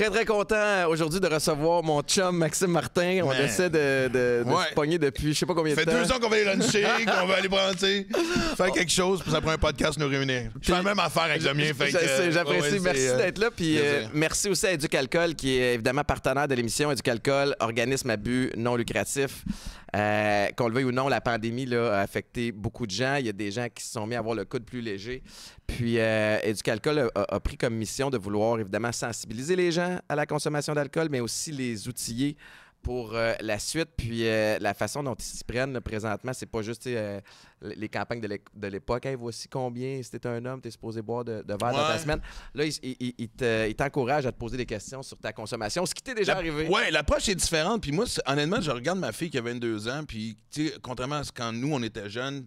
Très, très content aujourd'hui de recevoir mon chum Maxime Martin. On essaie de se pogner depuis je sais pas combien de temps. Ça fait 2 ans qu'on va aller luncher, qu'on va aller brancher, faire quelque chose, puis ça prend un podcast nous réunir. Je fais la même affaire avec le mien. J'apprécie. Merci d'être là. Puis merci aussi à Éducalcool, qui est évidemment partenaire de l'émission. Éducalcool, organisme à but non lucratif. Qu'on le veuille ou non, la pandémie là, a affecté beaucoup de gens. Il y a des gens qui se sont mis à avoir le coude plus léger. Puis Éducalcool a pris comme mission de vouloir évidemment sensibiliser les gens à la consommation d'alcool, mais aussi les outiller pour la suite. Puis la façon dont ils s'y prennent là, présentement, c'est pas juste les campagnes de l'époque. Hey, voici combien, si t'es un homme, t'es supposé boire de verre dans ta semaine. Là, il t'encourage à te poser des questions sur ta consommation, ce qui t'est déjà arrivé. Oui, l'approche est différente. Puis moi, honnêtement, je regarde ma fille qui a 22 ans, puis contrairement à ce quand nous, on était jeunes,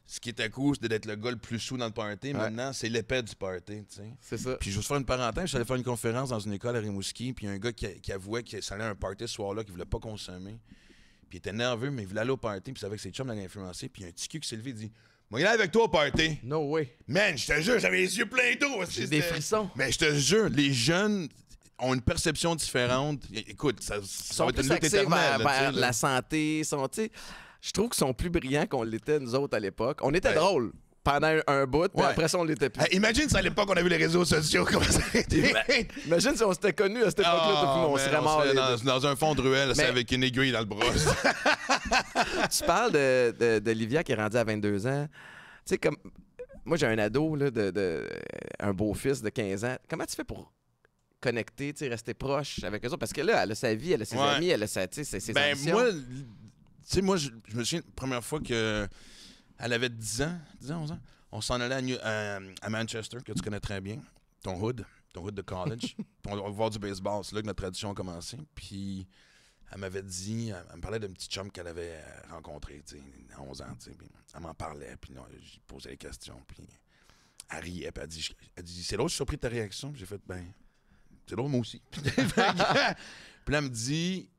ce qui était cool, c'était d'être le gars le plus sous dans le party. Maintenant, c'est l'épée du party, tu sais. C'est ça. Puis je vais vous faire une parenthèse. Je suis allé faire une conférence dans une école à Rimouski, puis il y a un gars qui avouait qu'il allait à un party ce soir-là, qu'il voulait pas consommer. Puis il était nerveux, mais il voulait aller au party, puis il savait que ses chums l'avaient influencé. Puis il y a un petit cul qui s'est levé et dit « Moi, il est avec toi au party. » No way. Man, je te jure, j'avais les yeux pleins d'eau. J'ai des frissons. Mais je te jure, les jeunes ont une perception différente. Écoute, ça va être une lutte éternelle. Vers la santé, je trouve qu'ils sont plus brillants qu'on l'était, nous autres, à l'époque. On était drôles pendant un bout, puis après ça, on l'était plus. Imagine si à l'époque, on a vu les réseaux sociaux, comment ça a été. Imagine si on s'était connus à cette époque-là, on serait morts. Dans un fond de ruelle, c'est avec une aiguille dans le bras. Tu parles d'Olivia qui est rendue à 22 ans. Tu sais, comme moi, j'ai un ado, là, un beau-fils de 15 ans. Comment tu fais pour connecter, rester proche avec eux autres? Parce que là, elle a sa vie, elle a ses amis, elle a ses ambitions. Moi, je me souviens, la première fois qu'elle avait 10 ans, 11 ans, on s'en allait à Manchester, que tu connais très bien, ton hood de college. On va voir du baseball, c'est là que notre tradition a commencé. Puis elle m'avait dit, elle me parlait d'un petit chum qu'elle avait rencontré, à 11 ans, puis elle m'en parlait, puis j'ai posé des questions, puis elle riait, puis elle dit c'est drôle, je suis surpris de ta réaction. Puis j'ai fait, c'est drôle, moi aussi. Puis là, elle me dit,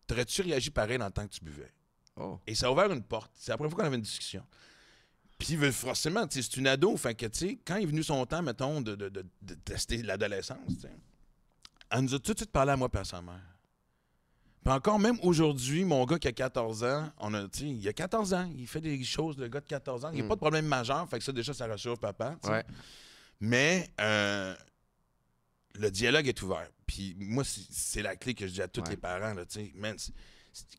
t'aurais-tu réagi pareil dans le temps que tu buvais? Oh. Et ça a ouvert une porte. C'est la première fois qu'on avait une discussion. Puis forcément, c'est une ado, fait que quand il est venu son temps, mettons, de tester l'adolescence, elle nous a tout de suite parlé à moi et à sa mère. Puis encore, même aujourd'hui, mon gars qui a 14 ans, il a 14 ans, il fait des choses, le gars de 14 ans, il n'y a pas de problème majeur, fait que ça, déjà, ça rassure papa. Ouais. Mais le dialogue est ouvert. Puis moi, c'est la clé que je dis à tous les parents, là, man,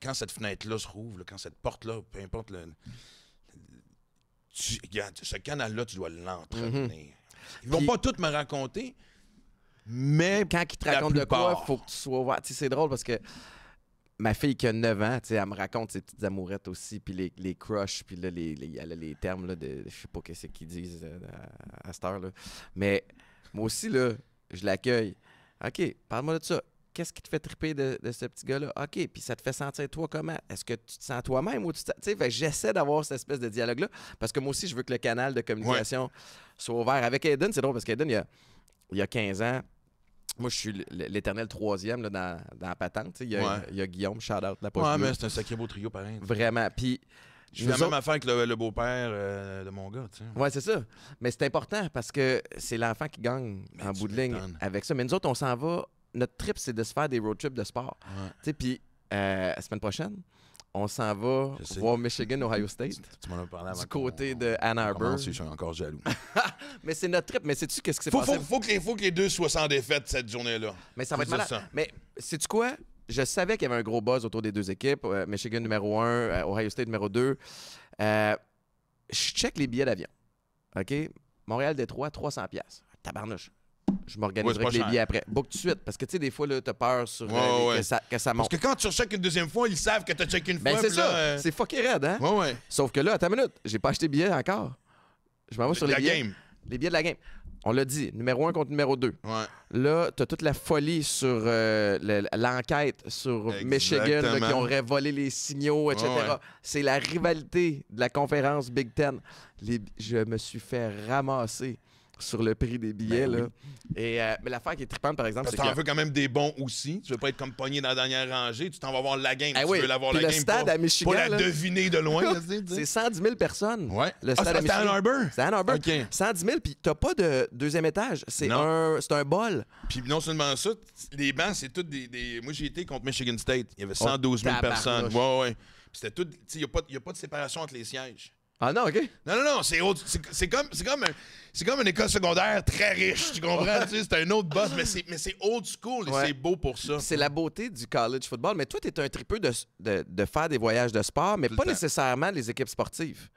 quand cette fenêtre-là se rouvre, là, quand cette porte-là, peu importe regarde, ce canal-là, tu dois l'entretenir. Ils vont pas tout me raconter, mais quand ils te racontent de quoi, il faut que tu sois ouvert. C'est drôle parce que ma fille qui a 9 ans, elle me raconte ses petites amourettes aussi, puis les crushs, puis là, elle a les termes là, de je sais pas qu'est-ce qu'ils disent à cette heure-là. Mais moi aussi, là, je l'accueille. OK, parle-moi de ça. Qu'est-ce qui te fait triper de ce petit gars-là? OK, puis ça te fait sentir toi comment? Est-ce que tu te sens toi-même ou tu sais, j'essaie d'avoir cette espèce de dialogue-là parce que moi aussi, je veux que le canal de communication soit ouvert. Avec Aiden, c'est drôle parce qu'Aiden, il y a 15 ans, moi, je suis l'éternel troisième là, dans la patente. Il y a Guillaume, shout-out, la poche bleue. Mais c'est un sacré beau trio, pareil. Vraiment. Puis je fais la même affaire avec le beau-père de mon gars. Oui, c'est ça. Mais c'est important parce que c'est l'enfant qui gagne en bout de ligne avec ça. Mais nous autres, on s'en va. Notre trip, c'est de se faire des road trips de sport. Puis, la semaine prochaine, on s'en va voir Michigan, Ohio State. Tu m'en as parlé avant. Du côté de Ann Arbor. Je suis encore jaloux. Mais c'est notre trip. Mais sais-tu qu'est-ce qui s'est passé? Faut que les deux soient sans défaite cette journée-là. Mais ça va être malade. Mais sais-tu quoi? Je savais qu'il y avait un gros buzz autour des deux équipes. Michigan numéro 1, Ohio State numéro 2. Je check les billets d'avion. OK? Montréal-Détroit, 300$. Tabarnouche. Je m'organiserai avec les billets après. Book tout de suite. Parce que, tu sais, des fois, tu as peur sur, que ça monte. Parce que quand tu recheckes une deuxième fois, ils savent que tu as checké une fois. C'est ça. C'est fucké raide, hein? Ouais. Sauf que là, attends une minute. J'ai pas acheté de billets encore. Je m'en vais sur les billets. Game. Les billets de la game. On l'a dit, numéro 1 contre numéro 2. Ouais. Là, tu as toute la folie sur l'enquête sur Michigan là, qui aurait volé les signaux, etc. Ouais. C'est la rivalité de la conférence Big Ten. Je me suis fait ramasser sur le prix des billets. Ben là. Et, mais l'affaire qui est trippante, par exemple, Parce c'est que t'en que... veux quand même des bons aussi. Tu veux pas être comme pogné dans la dernière rangée. Tu t'en vas voir la game. Ah tu oui. veux l'avoir Puis la le game. stade à Michigan, pas la là. deviner de loin. là, C'est 110 000 personnes. Ouais. Le stade à c'était à Michigan. Ann Arbor? C'est à Ann Arbor. OK. 110 000, puis t'as pas de deuxième étage. C'est Non. un bol. Puis non seulement ça, les bancs, c'est tous des... Moi, j'ai été contre Michigan State. Il y avait 112 000 personnes. Ouais. Puis c'était tout... Tu sais, il n'y a pas de séparation entre les sièges. Ah non, OK. Non, c'est comme une école secondaire très riche, tu comprends? Tu sais, c'est un autre boss, mais c'est old school et Ouais. c'est beau pour ça. C'est la beauté du college football. Mais toi, t'es un tripeux de faire des voyages de sport, mais Tout le pas temps. nécessairement les équipes sportives.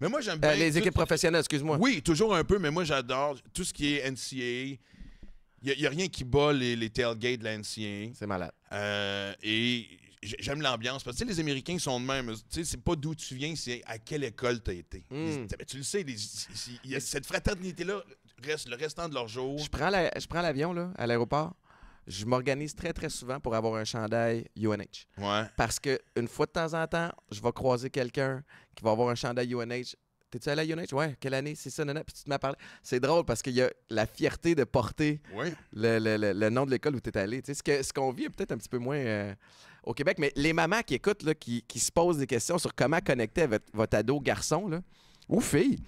Mais moi, j'aime bien... Les équipes professionnelles, excuse-moi. Oui, toujours un peu, mais moi, j'adore tout ce qui est NCAA. Il n'y a rien qui bat les tailgates de la NCAA. C'est malade. Et j'aime l'ambiance. Parce que tu sais, les Américains sont de même. Tu sais, c'est pas d'où tu viens, c'est à quelle école tu as été. Tu le sais, cette fraternité-là reste le restant de leur jour. Je prends l'avion là, à l'aéroport. Je m'organise très, très souvent pour avoir un chandail UNH. Ouais. Parce que une fois de temps en temps, je vais croiser quelqu'un qui va avoir un chandail UNH. T'es-tu allé à UNH? Ouais, quelle année? C'est ça, nana. Puis tu m'as parlé. C'est drôle parce qu'il y a la fierté de porter Oui. le nom de l'école où tu es allé. Tu sais, ce qu'on vit est peut-être un petit peu moins au Québec, mais les mamans qui écoutent, là, qui se posent des questions sur comment connecter avec votre ado garçon là, ou fille,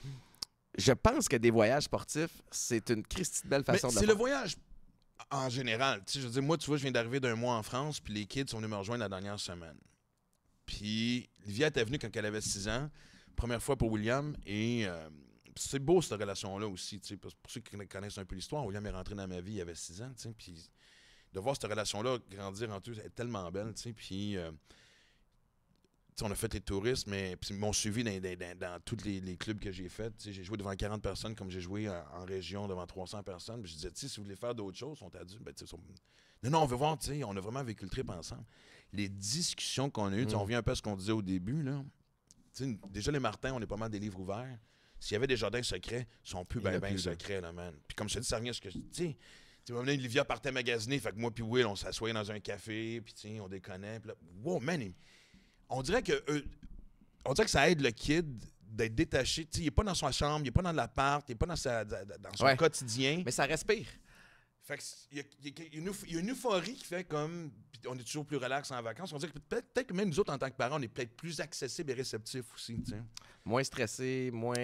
je pense que des voyages sportifs, c'est une Christie de belle façon de le c'est faire. le voyage en général. Tu sais, je veux dire, moi, tu vois, je viens d'arriver d'un mois en France, puis les kids sont venus me rejoindre la dernière semaine. Puis Livia était venue quand elle avait 6 ans, première fois pour William, et c'est beau cette relation-là aussi. Tu sais, pour ceux qui connaissent un peu l'histoire, William est rentré dans ma vie, il avait 6 ans, tu sais, puis de voir cette relation-là grandir entre eux, elle est tellement belle, tu sais, puis... on a fait les touristes, mais ils m'ont suivi dans tous les clubs que j'ai faits. J'ai joué devant 40 personnes comme j'ai joué en région devant 300 personnes. Puis je disais, si vous voulez faire d'autres choses, on t'a dit, non, on veut voir, on a vraiment vécu le trip ensemble. Les discussions qu'on a eues, on revient un peu à ce qu'on disait au début. Là. Déjà, les Martins, on est pas mal des livres ouverts. S'il y avait des jardins secrets, ils sont plus bien secrets, là, man. Puis comme je te dis, ça revient à ce que je dis. Tu vois, Olivia partait magasiner, fait que moi puis Will, on s'assoyait dans un café, puis on déconnait. Puis là, wow, man, on dirait que ça aide le kid d'être détaché. T'sais, il n'est pas dans sa chambre, il n'est pas dans l'appart, il n'est pas dans son quotidien. Mais ça respire. Fait que il y a une euphorie qui fait comme... On est toujours plus relax en vacances. On dirait que peut-être que même nous autres, en tant que parents, on est peut-être plus accessibles et réceptifs aussi. T'sais. Moins stressé, moins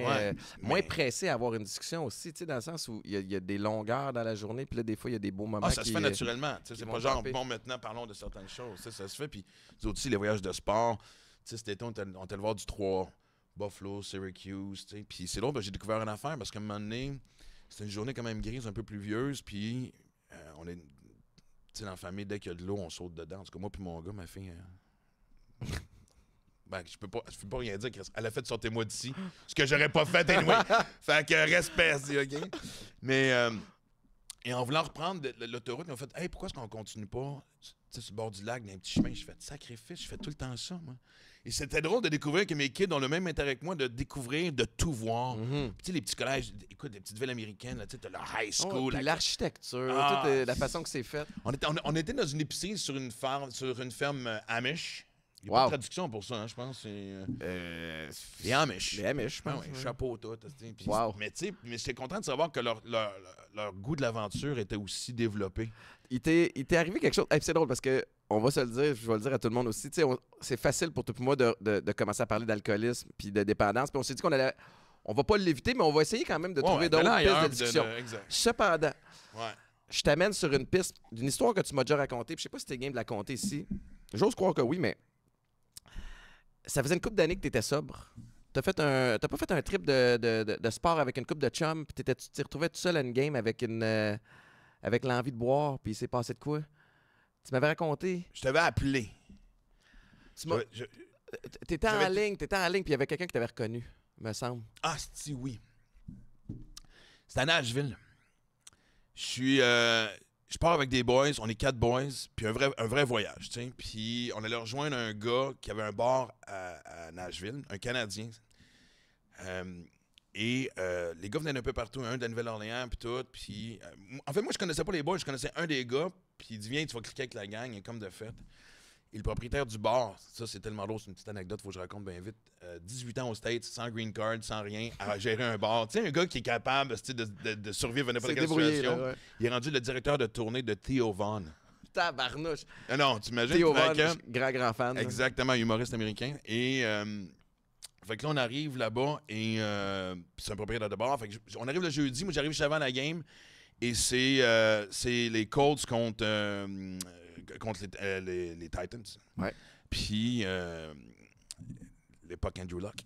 pressé à avoir une discussion aussi, dans le sens où il y a des longueurs dans la journée, puis là, des fois, il y a des beaux moments ça se fait naturellement. C'est pas genre, bon, maintenant, parlons de certaines choses. Ça se fait. Puis nous autres aussi, les voyages de sport. Cet été, on était le voir du 3, Buffalo, Syracuse. Puis c'est l'autre, j'ai découvert une affaire parce qu'à un moment donné, c'était une journée quand même grise, un peu pluvieuse, puis on est... Tu sais, dans la famille, dès qu'il y a de l'eau, on saute dedans. En tout cas, moi puis mon gars, ma fille... Ben, je peux pas rien dire. Elle a fait sortez-moi d'ici. Ce que j'aurais pas fait, anyway. Fait que respect, OK? Mais... et en voulant reprendre l'autoroute, ils ont fait « Hey, pourquoi est-ce qu'on continue pas sur le bord du lac, dans un petit chemin? » Je fais « Sacrifice, je fais tout le temps ça, moi. » Et c'était drôle de découvrir que mes kids ont le même intérêt que moi de découvrir, de tout voir. Tu sais, les petits collèges, écoute, les petites villes américaines, tu sais, t'as le high school. L'architecture, toute la façon que c'est fait. On était dans une épicerie sur une ferme Amish. Il n'y a pas de traduction pour ça, hein, je pense. Les Amish. Les Amish, je pense. Chapeau, tout. Wow. Mais j'étais content de savoir que leur goût de l'aventure était aussi développé. Il t'est arrivé quelque chose... Hey, c'est drôle parce que on va se le dire, je vais le dire à tout le monde aussi, c'est facile pour toi et moi de commencer à parler d'alcoolisme puis de dépendance. Puis on s'est dit on va pas l'éviter, mais on va essayer quand même de trouver d'autres pistes de discussion. Cependant, je t'amène sur une piste d'une histoire que tu m'as déjà racontée. Je sais pas si t'es game de la conter ici. J'ose croire que oui, mais ça faisait une couple d'années que tu étais sobre. T'as pas fait un trip de sport avec une couple de chums, puis tu t'es retrouvé tout seul à une game avec l'envie de boire, puis il s'est passé de quoi? Tu m'avais raconté. Je t'avais appelé. T'étais en ligne, puis il y avait quelqu'un qui t'avait reconnu, me semble. Ah, si, oui. C'était à Nashville. Je pars avec des boys, on est 4 boys, puis un vrai voyage, tu sais. Puis on allait rejoindre un gars qui avait un bar à Nashville, un Canadien. Les gars venaient d'un peu partout, un de la Nouvelle-Orléans, puis tout. Puis, en fait, moi, je connaissais pas les boys, je connaissais un des gars, puis il dit, viens, tu vas cliquer avec la gang, et comme de fait. Et le propriétaire du bar, ça, c'est tellement drôle, c'est une petite anecdote, il faut que je raconte bien vite. 18 ans aux States, sans green card, sans rien, à gérer un bar. Tu sais, un gars qui est capable de survivre à n'importe quelle situation. Là, ouais. Il est rendu le directeur de tournée de Theo Von. Tabarnouche. Non, tu imagines? Theo Von, grand fan. Exactement, humoriste américain. Et fait que là, on arrive là-bas et c'est un propriétaire de bar. Fait que on arrive le jeudi, moi j'arrive juste avant la game et c'est les Colts contre les Titans. Ouais. Puis l'époque Andrew Luck.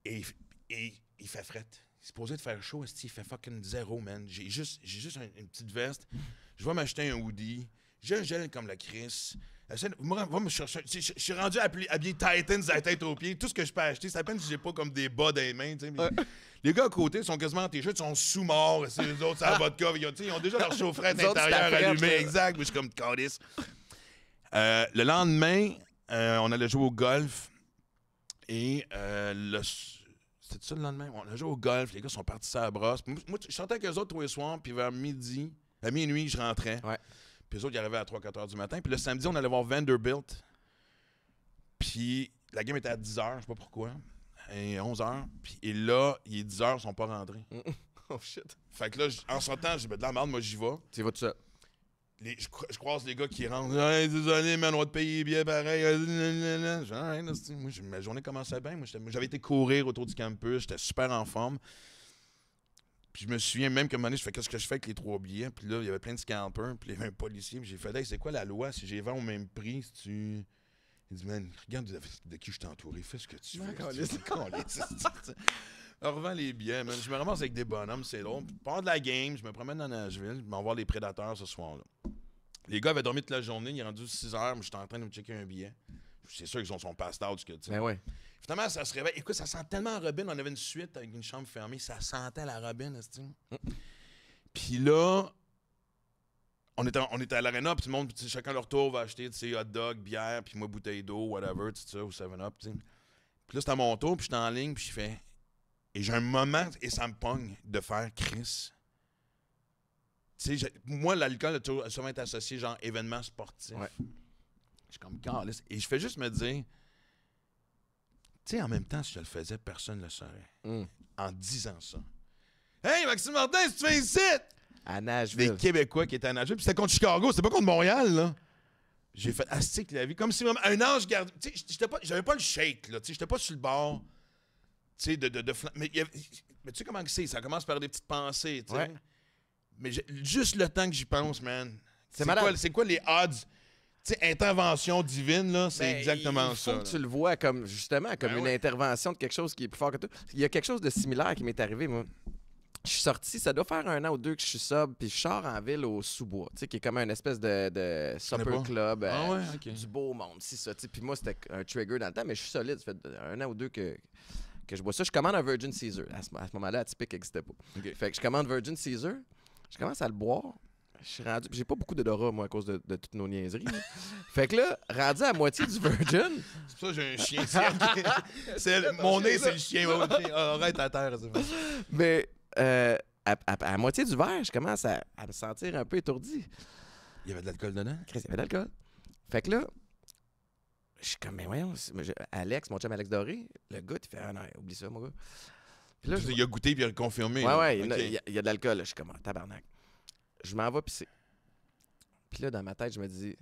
Et il fait fret. Il est supposé de faire chaud, il fait fucking 0, man. J'ai juste une petite veste. Je vais m'acheter un hoodie. J'ai un gel comme la Chris. Va me chercher. Je suis rendu habillé Titans de la tête aux pieds. Tout ce que je peux acheter, c'est à peine si j'ai pas comme des bas dans les mains. Les gars à côté sont quasiment en t-shirt, sont sous-morts. Les autres, c'est la vodka. Ils ont déjà leur chaufferette intérieure allumée. Exact. Mais je suis comme calice. Le lendemain, on allait jouer au golf. Et c'était ça le lendemain? On a joué au golf. Les gars sont partis à la brosse. Moi, je sortais avec eux autres tous les soirs. Puis vers midi, à minuit, je rentrais. Ouais. Puis eux autres, ils arrivaient à 3-4 heures du matin. Puis le samedi, on allait voir Vanderbilt. Puis la game était à 10 heures, je sais pas pourquoi. Et 11 heures. Puis là, il est 10 heures, ils sont pas rentrés. Oh shit. Fait que là, en sortant, j'ai dit, de la merde, moi, j'y vais. Tu y vas tout seul. Je croise les gars qui rentrent. Hey, désolé, man, on va te payer bien pareil. Ma journée commençait bien. Moi, j'avais été courir autour du campus. J'étais super en forme. Puis je me souviens même qu'à un moment donné, je fais qu'est-ce que je fais avec les 3 billets. Puis là, il y avait plein de scalpers. Puis il y avait un policier. Puis j'ai fait, hey, c'est quoi la loi si j'ai vends au même prix? Si tu... Il dit, man, regarde de qui je t'ai entouré. Fais ce que tu veux. On revend les billets, man. Je me ramasse avec des bonhommes, c'est drôle. Je pars de la game, je me promène dans Nashville. Je m'en voir les Prédateurs ce soir-là. Les gars avaient dormi toute la journée. Il est rendu 6 heures. Moi, j'étais en train de me checker un billet. C'est sûr qu'ils ont son passage. Ben ouais. Finalement, ça se réveille. Écoute, ça sent tellement Robin. On avait une suite avec une chambre fermée. Ça sentait la Robin, Puis là, on était à l'aréna, puis tout le monde, chacun leur tour va acheter hot dog, bière, puis moi, bouteille d'eau, whatever, tout ça, ou 7-Up, tu sais. Puis là, c'est à mon tour, puis j'étais en ligne, puis je fais... Et j'ai un moment, et ça me pogne, de faire Chris. Tu sais, moi, l'alcool a souvent été associé, genre, événement sportif. Ouais. Je suis comme, calisse. Et je fais juste me dire... Tu sais, en même temps, si je le faisais, personne ne le saurait. En disant ça. Hey, Maxime Martin, si tu fais ici! À Nashville. Des Québécois qui étaient à Nashville. Puis c'était contre Chicago, c'était pas contre Montréal, là. J'ai fait astique la vie. Comme si vraiment un ange gardien. Tu sais, j'avais pas le shake, là. Tu sais, j'étais pas sur le bord. Tu sais, mais tu sais comment c'est? Ça commence par des petites pensées, tu sais. Ouais. Mais juste le temps que j'y pense, man. C'est quoi les odds? Tu sais, intervention divine, là, c'est exactement ça. Il faut que tu le vois comme, justement, comme une intervention de quelque chose qui est plus fort que toi. Il y a quelque chose de similaire qui m'est arrivé, moi. Je suis sorti, ça doit faire 1 an ou 2 que je suis sobre, puis je sors en ville au Sous-Bois, tu sais, qui est comme une espèce de supper club du beau monde, c'est ça. Puis moi, c'était un trigger dans le temps, mais je suis solide. Ça fait 1 an ou 2 que je bois ça. Je commande un Virgin Caesar. À ce moment-là, Atypique n'existait pas. Okay. Fait que je commande Virgin Caesar, je commence à le boire. Je suis rendu. J'ai pas beaucoup d'odorat, moi, à cause de toutes nos niaiseries. Fait que là, rendu à moitié du Virgin. C'est pour ça que j'ai un chien. Mon nez, c'est le chien. Arrête à terre. Mais à moitié du verre, je commence à me sentir un peu étourdi. Il y avait de l'alcool dedans? Il y avait de l'alcool. Fait que là, je suis comme, mais voyons, Alex, mon chum Alex Doré, le gars, il fait, ah non, oublie ça, mon gars. Puis là, il a goûté puis il a confirmé. Ouais, il y a de l'alcool. Je suis comme, tabarnak. Je m'en vais pisser. Puis là, dans ma tête, je me dis,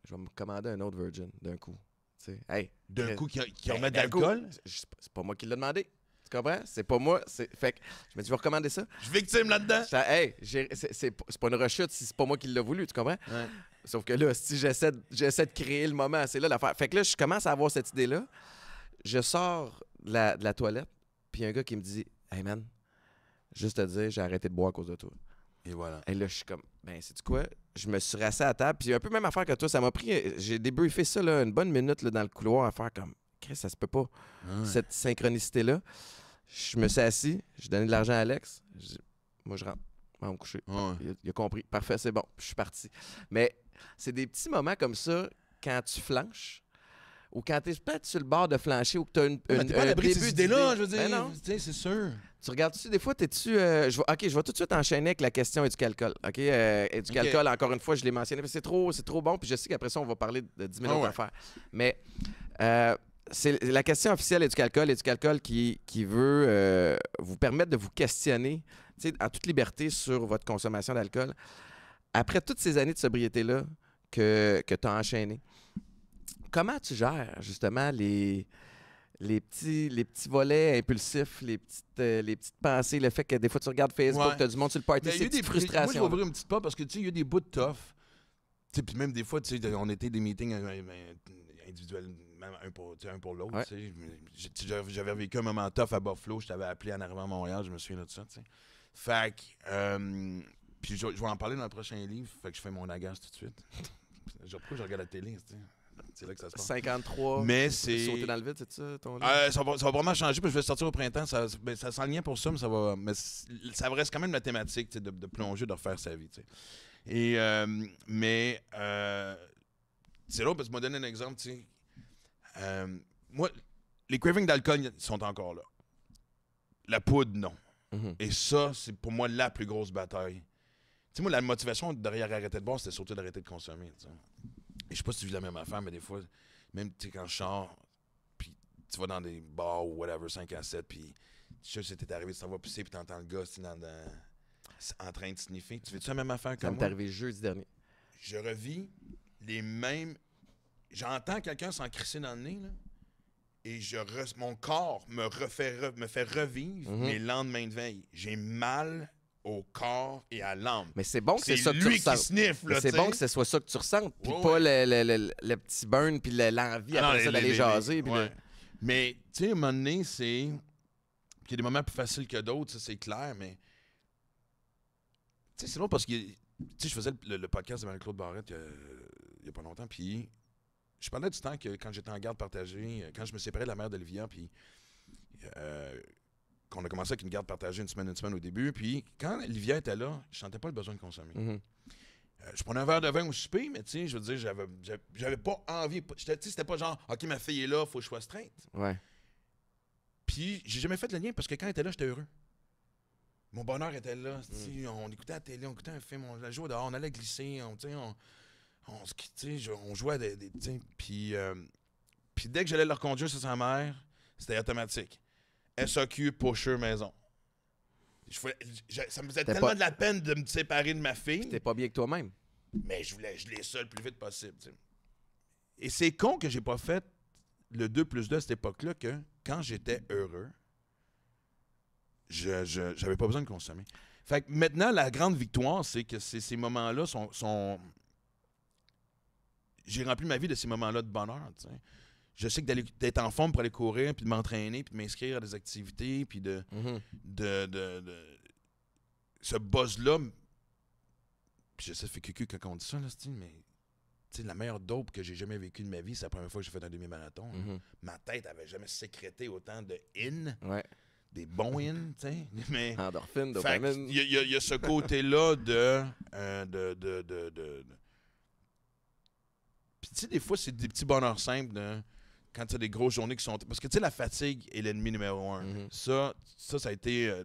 je vais me commander un autre Virgin d'un coup. Tu sais, hey. D'un coup, qui remet de l'alcool? C'est pas moi qui l'ai demandé. Tu comprends? C'est pas moi. Fait que je me dis, je vais recommander ça. Je suis victime là-dedans. Hey, c'est pas une rechute si c'est pas moi qui l'ai voulu. Tu comprends? Ouais. Sauf que là, si j'essaie de créer le moment, c'est là l'affaire. Fait que là, je commence à avoir cette idée-là. Je sors de la toilette, puis il y a un gars qui me dit, hey man, juste te dire, j'ai arrêté de boire à cause de toi. Et voilà. Et là, je suis comme, ben, sais-tu quoi? Je me suis rassé à table. Puis un peu même affaire que toi, ça m'a pris. J'ai débriefé ça là, une bonne minute là, dans le couloir à faire comme, Chris, ça se peut pas. Cette synchronicité-là. Je me suis assis, j'ai donné de l'argent à Alex. Moi, je rentre. On va me coucher. Il a compris. Parfait, c'est bon. Je suis parti. Mais c'est des petits moments comme ça, quand tu flanches, ou quand tu es peut-être sur le bord de flancher ou que tu as un début d'idée-là, je veux dire. Non. C'est sûr. Tu regardes-tu, des fois, t'es-tu... je vais tout de suite enchaîner avec la question éducalcool. OK? Éducalcool, encore une fois, je l'ai mentionné, c'est trop bon, puis je sais qu'après ça, on va parler de 10 000 autres affaires. Mais c'est la question officielle éducalcool qui veut vous permettre de vous questionner en toute liberté sur votre consommation d'alcool. Après toutes ces années de sobriété-là que tu as enchaînées, comment tu gères, justement, les petits volets impulsifs, les petites pensées, le fait que des fois tu regardes Facebook, tu as du monde sur le party, c'est des frustrations. Moi, je vais ouvrir une petite porte parce que, tu sais, il y a des bouts de tough. Puis même des fois, tu sais, on était des meetings individuels, même un pour l'autre. Ouais. J'avais vécu un moment tough à Buffalo, je t'avais appelé en arrivant à Montréal, je me souviens de ça, tu sais. Fait que, puis je vais en parler dans le prochain livre, fait que je fais mon agace tout de suite. Pourquoi je regarde la télé, tu sais? C'est là que ça se passe. 53. Mais c'est. Sauter dans le vide, c'est ça, ton livre? Ça va vraiment changer, puis je vais sortir au printemps. Ça s'enligne pour ça, mais ça va. Mais ça reste quand même la thématique de plonger, de refaire sa vie. T'sais. Et. C'est là, parce que je vais donner un exemple. Moi, les cravings d'alcool sont encore là. La poudre, non. Mm-hmm. Et ça, c'est pour moi la plus grosse bataille. Tu sais, moi, la motivation derrière arrêter de boire, c'était surtout d'arrêter de consommer. T'sais. Et je sais pas si tu vis la même affaire, mais des fois, même quand je sors, puis tu vas dans des bars ou whatever, 5 à 7, puis je sais que c'était arrivé, tu t'en vas pisser, puis t'entends le gars en train de sniffer. Tu fais-tu la même affaire que moi? Ça m'est arrivé jeudi dernier. Je revis les mêmes... J'entends quelqu'un s'en crisser dans le nez, là, et mon corps me fait revivre mes lendemains de veille. J'ai mal au corps et à l'âme. Mais c'est bon que c'est ça que tu ressentes. C'est bon que ce soit ça que tu ressentes, puis pas le petit burn, puis l'envie après ça d'aller jaser. Mais, tu sais, à un moment donné, c'est... Il y a des moments plus faciles que d'autres, ça, c'est clair, mais... Tu sais, c'est long parce que... Tu sais, je faisais le podcast de Marie-Claude Barrette il y a pas longtemps, puis je parlais du temps que quand j'étais en garde partagée, quand je me séparais de la mère d'Olivia, puis... qu'on a commencé avec une garde partagée une semaine au début. Puis quand Olivia était là, je sentais pas le besoin de consommer. Mm-hmm. Je prenais un verre de vin au souper, mais tu sais, je veux dire, j'avais pas envie. C'était pas genre, OK, ma fille est là, faut que je sois straight. Ouais. Puis j'ai jamais fait le lien parce que quand elle était là, j'étais heureux. Mon bonheur était là. On écoutait la télé, on écoutait un film, on jouait dehors, on allait glisser, on jouait à des puis dès que j'allais leur conduire sur sa mère, c'était automatique. SAQ, pusher, maison. Ça me faisait tellement de la peine de me séparer de ma fille. T'es pas bien que toi-même. Mais je l'ai seul le plus vite possible. T'sais. Et c'est con que j'ai pas fait le 2+2 à cette époque-là, que quand j'étais heureux, j'avais pas besoin de consommer. Fait que maintenant, la grande victoire, c'est que ces moments-là sont... J'ai rempli ma vie de ces moments-là de bonheur, t'sais. Je sais que d'être en forme pour aller courir, puis de m'entraîner, puis de m'inscrire à des activités, puis de ce buzz-là. Puis je sais, ça fait cucu quand on dit ça, là, mais la meilleure dope que j'ai jamais vécue de ma vie, c'est la première fois que j'ai fait un demi-marathon. Mm-hmm. Ma tête avait jamais sécrété autant de des bons in, tu sais. Mais endorphine, dopamine. Il y a ce côté-là de Puis tu sais, des fois, c'est des petits bonheurs simples quand tu as des grosses journées qui sont... Parce que tu sais, la fatigue est l'ennemi numéro 1. Mm-hmm. Ça a été...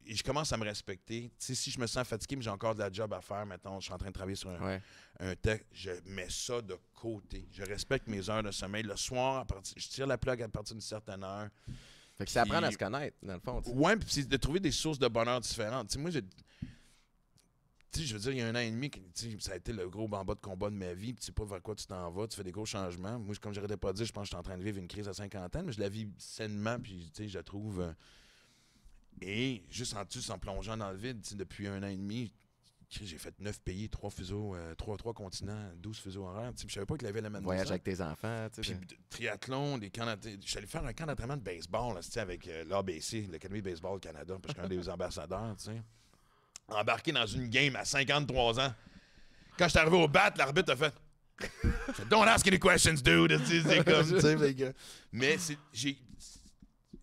Et je commence à me respecter. Tu sais, si je me sens fatigué, mais j'ai encore de la job à faire, maintenant, je suis en train de travailler sur un texte, je mets ça de côté. Je respecte mes heures de sommeil. Le soir, je tire la plug à partir d'une certaine heure. Fait que c'est apprendre à se connaître, dans le fond. Oui, puis c'est de trouver des sources de bonheur différentes. Tu sais, moi, je veux dire, il y a 1 an et demi, ça a été le gros bamba de combat de ma vie. Tu sais pas vers quoi tu t'en vas, tu fais des gros changements. Moi, comme j'arrêtais pas de dire, je pense que je suis en train de vivre une crise à 50 ans, mais je la vis sainement, puis je la trouve... Et juste en plongeant dans le vide, depuis 1 an et demi, j'ai fait 9 pays, 3 fuseaux, 3 continents, 12 fuseaux horaires. Je savais pas qu'il avait la même voyage avec tes enfants. Puis triathlon, des camps je suis allé faire un camp d'entraînement de baseball là, avec l'ABC, l'Académie de Baseball Canada, parce que je suis un des ambassadeurs. T'sais. Embarqué dans une game à 53 ans. Quand je suis arrivé au bat, l'arbitre a fait « Don't ask any questions, dude! » C'est comme, mais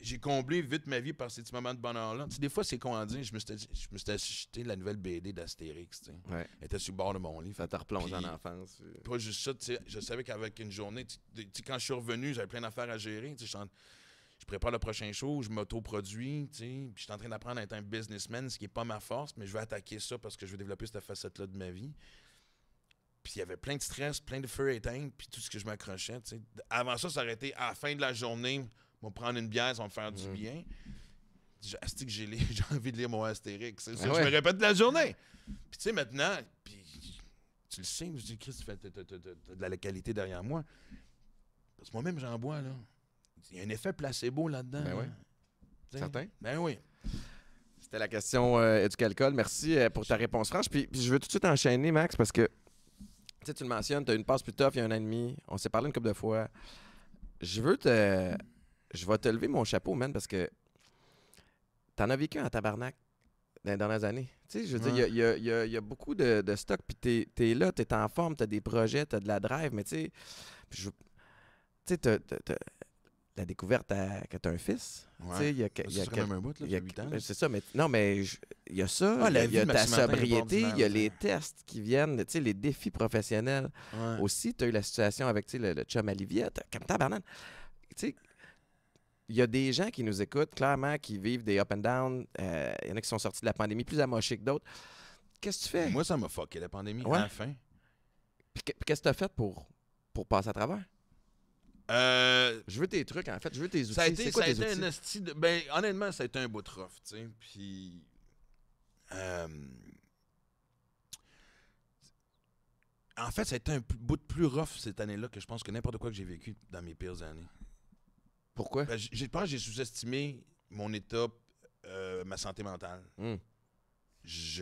j'ai comblé vite ma vie par ces petits moments de bonheur-là. Tu sais, des fois, c'est con à dire. Je me suis acheté la nouvelle BD d'Astérix. Tu sais. Ouais. Elle était sur le bord de mon lit. Ça te replonge en enfance. Pas juste ça. Tu sais, je savais qu'avec une journée, tu sais, quand je suis revenu, j'avais plein d'affaires à gérer. Tu sais, je prépare le prochain show, je m'auto-produis. Tu sais, puis je suis en train d'apprendre à être un businessman, ce qui n'est pas ma force, mais je vais attaquer ça parce que je veux développer cette facette-là de ma vie. Puis il y avait plein de stress, plein de feu éteint, puis tout ce que je m'accrochais. Tu sais. Avant ça aurait été à la fin de la journée. On va prendre une bière, ça va me faire du bien. J'ai envie de lire mon Astérix. C'est ça que je me répète de la journée. Puis tu sais, maintenant, puis, tu le sais, je dis, Chris, tu fais de la qualité derrière moi. Parce que moi-même, j'en bois, là. Il y a un effet placebo là-dedans. Ben oui. T'sais? Certain? Ben oui. C'était la question éducalcool. Merci pour ta réponse franche. Puis je veux tout de suite enchaîner, Max, parce que tu le mentionnes, tu as une passe plus tough il y a un an et demi. On s'est parlé une couple de fois. Je vais te lever mon chapeau, man, parce que t'en as vécu en tabarnak dans les dernières années. Tu sais, je veux dire, il y a beaucoup de stock, puis t'es là, t'es en forme, t'as des projets, t'as de la drive, mais tu sais, t'as la découverte que t'as un fils. Ouais. Il y a quand même un bout, là, 8 ans. C'est ça, mais non, mais il y a ça, la il y a vie, ta Maxime Martin, sobriété, il y a est les tests qui viennent, tu sais, les défis professionnels. Ouais. Aussi, tu as eu la situation avec le chum Olivia, comme tabarnak. Tu sais, il y a des gens qui nous écoutent, clairement, qui vivent des up and down. Il y en a qui sont sortis de la pandémie plus amochés que d'autres. Qu'est-ce que tu fais? Moi, ça m'a fucké, la pandémie, Ouais. à la fin. Puis qu'est-ce que tu as fait pour passer à travers? Je veux tes trucs, en fait. Je veux tes outils. Ça a été, c'est quoi tes un outils? esti de... Ben, honnêtement, ça a été un bout de rough, tu sais. Puis... En fait, ça a été un bout de plus rough cette année-là que je pense que n'importe quoi que j'ai vécu dans mes pires années. Pourquoi? Ben, je pense que j'ai sous-estimé mon état, ma santé mentale. Tu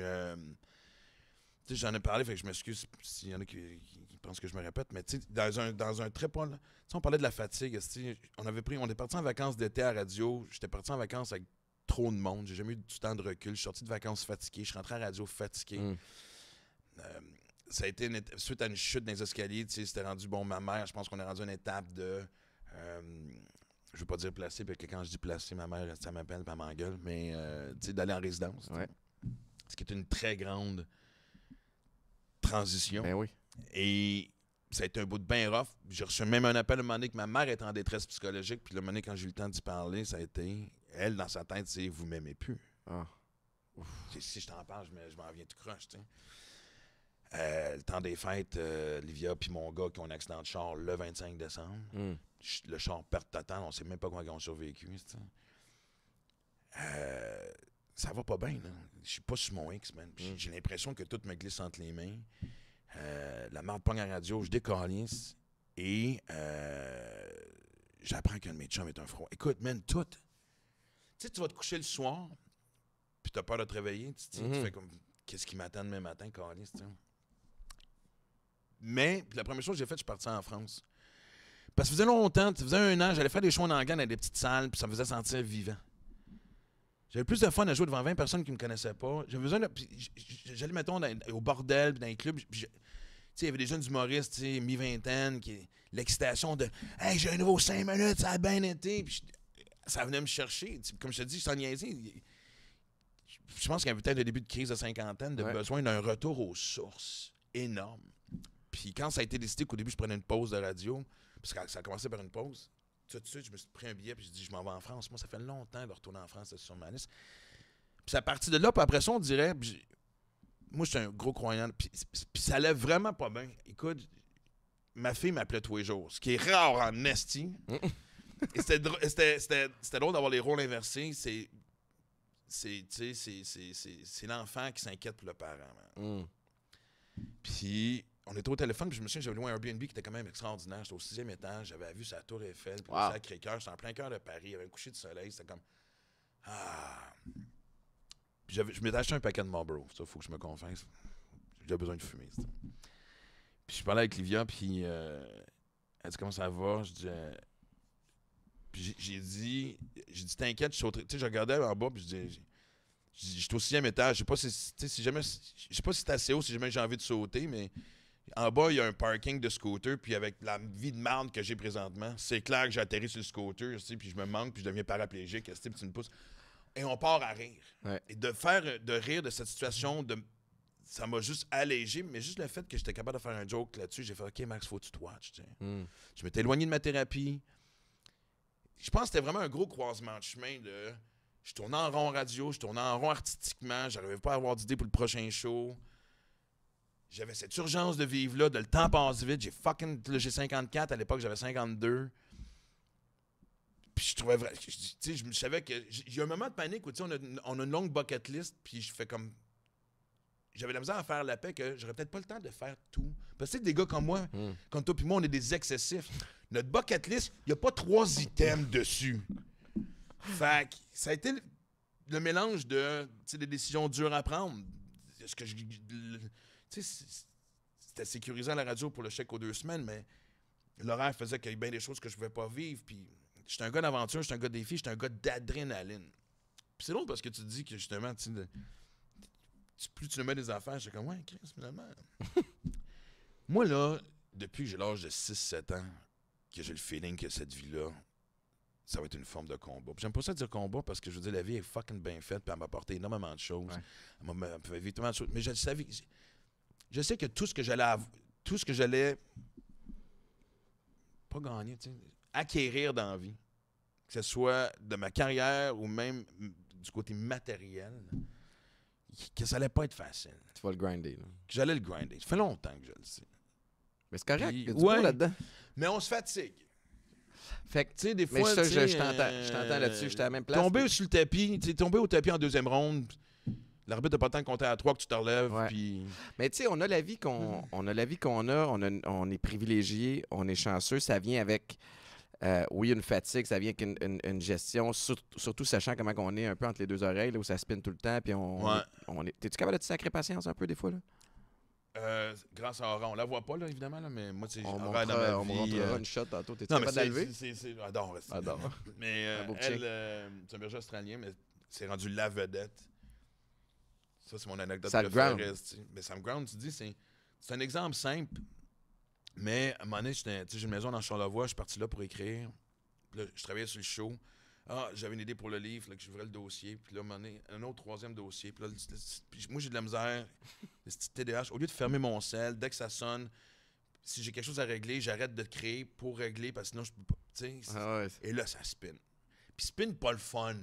sais, j'en ai parlé, fait que je m'excuse s'il y en a qui pensent que je me répète, mais tu sais, dans un très pas... Tu sais, on parlait de la fatigue. On est parti en vacances d'été à radio. J'étais parti en vacances avec trop de monde. J'ai jamais eu du temps de recul. Je suis sorti de vacances fatigué. Je suis rentré à la radio fatigué. Ça a été suite à une chute dans les escaliers. Tu sais, c'était rendu... Bon, ma mère, je pense qu'on est rendu à une étape de... je veux pas dire placé, parce que quand je dis placé, ma mère, ça m'appelle, elle m'engueule, mais tu sais, d'aller en résidence. Ouais. Ce qui est une très grande transition. Ben oui. Et ça a été un bout de bien rough. J'ai reçu même un appel à un moment donné que ma mère était en détresse psychologique. Puis le moment donné, quand j'ai eu le temps d'y parler, ça a été... Elle, dans sa tête, c'est « Vous m'aimez plus. Ah. » Si je t'en parle, je m'en viens tout croche, tu sais. Le temps des fêtes, Livia puis mon gars qui ont un accident de char le 25 décembre. Le char perte totale, on sait même pas comment ils ont survécu. Ça va pas bien, là. Je suis pas sur mon X, man. J'ai l'impression que tout me glisse entre les mains. La marde pogne à la radio, je décalisse et j'apprends qu'un de mes chums est un froid. Écoute, man, tout. Tu sais, tu vas te coucher le soir, puis t'as peur de te réveiller. Tu fais comme, qu'est-ce qui m'attend demain matin, calice, tu sais. Mais, puis la première chose que j'ai faite, je suis parti en France. Parce que ça faisait longtemps, ça faisait 1 an, j'allais faire des shows en anglais dans des petites salles, puis ça me faisait sentir vivant. J'avais plus de fun à jouer devant 20 personnes qui me connaissaient pas. J'avais besoin de... J'allais, mettons, au bordel, puis dans les clubs. Tu sais, il y avait des jeunes humoristes, tu sais, mi-vingtaine, l'excitation de « Hey, j'ai un nouveau 5 minutes, ça a bien été. » Puis ça venait me chercher. Comme je te dis, je t'en niaisais. Je pense qu'il y avait peut-être un début de crise de cinquantaine, de besoin d'un retour aux sources énorme. Puis quand ça a été décidé qu'au début, je prenais une pause de radio, parce que ça a commencé par une pause, tout de suite, je me suis pris un billet puis j'ai dit, je m'en vais en France. Moi, ça fait longtemps de retourner en France, c'est sur ma liste. Puis c'est à partir de là, puis après ça, on dirait... Moi, je suis un gros croyant. Puis ça allait vraiment pas bien. Écoute, ma fille m'appelait tous les jours, ce qui est rare en esti. Et c'était drôle d'avoir les rôles inversés. C'est l'enfant qui s'inquiète pour le parent. Puis... On était au téléphone, puis je me souviens, j'avais loué un Airbnb qui était quand même extraordinaire. J'étais au 6e étage, j'avais vu sa tour Eiffel, puis le Sacré-Cœur. J'étais en plein cœur de Paris, il y avait un coucher de soleil, c'était comme... Ah! Puis je m'étais acheté un paquet de Marlboro, ça, faut que je me confesse. J'ai besoin de fumer, ça. Puis je parlais avec Livia, puis elle dit comment ça va? Je dis... Puis j'ai dit, t'inquiète, je sauterai. Tu sais, je regardais en bas, puis je dis... J'étais au 6e étage, je sais pas si jamais... Je sais pas si c'est assez haut, si jamais j'ai envie de sauter, mais... en bas, il y a un parking de scooter, puis avec la vie de marde que j'ai présentement, c'est clair que j'ai atterri sur le scooter, puis je me manque, puis je deviens paraplégique, puis tu me pousses. Et on part à rire. Ouais. Et de rire de cette situation, ça m'a juste allégé, mais juste le fait que j'étais capable de faire un joke là-dessus, j'ai fait « OK, Max, faut que tu te watches. » Je m'étais éloigné de ma thérapie. Je pense que c'était vraiment un gros croisement de chemin de... Je tournais en rond radio, je tournais en rond artistiquement, j'arrivais pas à avoir d'idée pour le prochain show. J'avais cette urgence de vivre là, de le temps passe vite. J'ai 54, à l'époque j'avais 52. Puis je trouvais vrai. Je savais que. J'ai eu un moment de panique où on a une longue bucket list, puis je fais comme. J'avais la misère à faire la paix que j'aurais peut-être pas le temps de faire tout. Parce que des gars comme moi, comme toi puis moi, on est des excessifs. Notre bucket list, il n'y a pas 3 items dessus. Fait que ça a été le mélange de des décisions dures à prendre. C'était sécurisant à la radio pour le chèque aux 2 semaines, mais l'horaire faisait qu'il y avait bien des choses que je ne pouvais pas vivre. Puis j'étais un gars d'aventure, j'étais un gars de défi, j'étais un gars d'adrénaline. Puis c'est drôle parce que tu te dis que justement, plus tu le mets des affaires, j'étais comme, ouais, Chris, finalement. Moi, là, depuis que j'ai l'âge de 6-7 ans, que j'ai le feeling que cette vie-là, ça va être une forme de combat. Puis j'aime pas ça dire combat parce que je veux dire, la vie est fucking bien faite, puis elle m'a apporté énormément de choses. Ouais. Elle m'a fait vivre tellement de choses. Mais je savais. Je sais que tout ce que j'allais pas gagner, acquérir dans la vie, que ce soit de ma carrière ou même du côté matériel, que ça allait pas être facile. Tu vas le grinder. Là. Que j'allais le grinder. Ça fait longtemps que je le sais. Mais c'est correct, il y a du beau là-dedans. Mais on se fatigue. Fait que, tu sais, des fois, je t'entends là-dessus, j'étais à la même place. Tomber sur le tapis, tombé au tapis en 2e ronde, l'arbitre n'a pas le temps de compter à 3 que tu te relèves. Ouais. Puis... Mais tu sais, on a la vie qu'on on est privilégié, on est chanceux, ça vient avec, oui, une fatigue, ça vient avec une gestion, surtout sachant comment on est un peu entre les 2 oreilles, là, où ça spinne tout le temps, puis T'es-tu capable de te sacrer patience un peu des fois, là? Grâce à Aura, on la voit pas, là, évidemment, là, mais moi, on montrera une shot tantôt. T'es-tu capable d'enlever? Adore. Mais c'est un berger australien, mais c'est rendu la vedette. Ça, c'est mon anecdote préférée. Mais Sam Ground, tu dis, c'est un exemple simple, mais à un moment donné, j'ai une maison dans Charlevoix, je suis parti là pour écrire. Puis là, je travaillais sur le show. J'avais une idée pour le livre, là, que j'ouvrais le dossier. Puis là, à un moment donné, un autre 3e dossier. Puis là, moi, j'ai de la misère. Le petit TDAH, au lieu de fermer mon sel, dès que ça sonne, si j'ai quelque chose à régler, j'arrête de créer pour régler, parce que sinon, je peux pas. Et là, ça spin. Puis spin, pas le fun.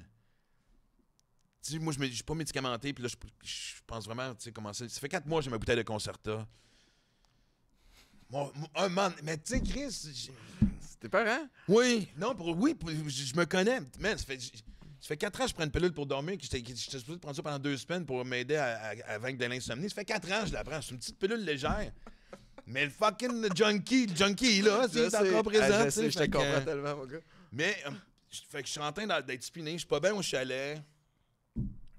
T'sais, moi, je suis pas médicamenté, puis là, je pense vraiment, commencer. Ça fait 4 mois que j'ai ma bouteille de Concerta. Mais tu sais, Chris... C'était peur, hein? Oui. Non, je me connais. Man, ça fait 4 ans que je prends une pilule pour dormir, que j'étais supposé prendre ça pendant 2 semaines pour m'aider à vaincre de l'insomnie. Ça fait 4 ans que je la prends. C'est une petite pilule légère. Mais le fucking junkie, là, c'est encore présent. Je te comprends tellement, mon gars. Mais, fait que je suis en train d'être spiné. Je suis pas bien au chalet.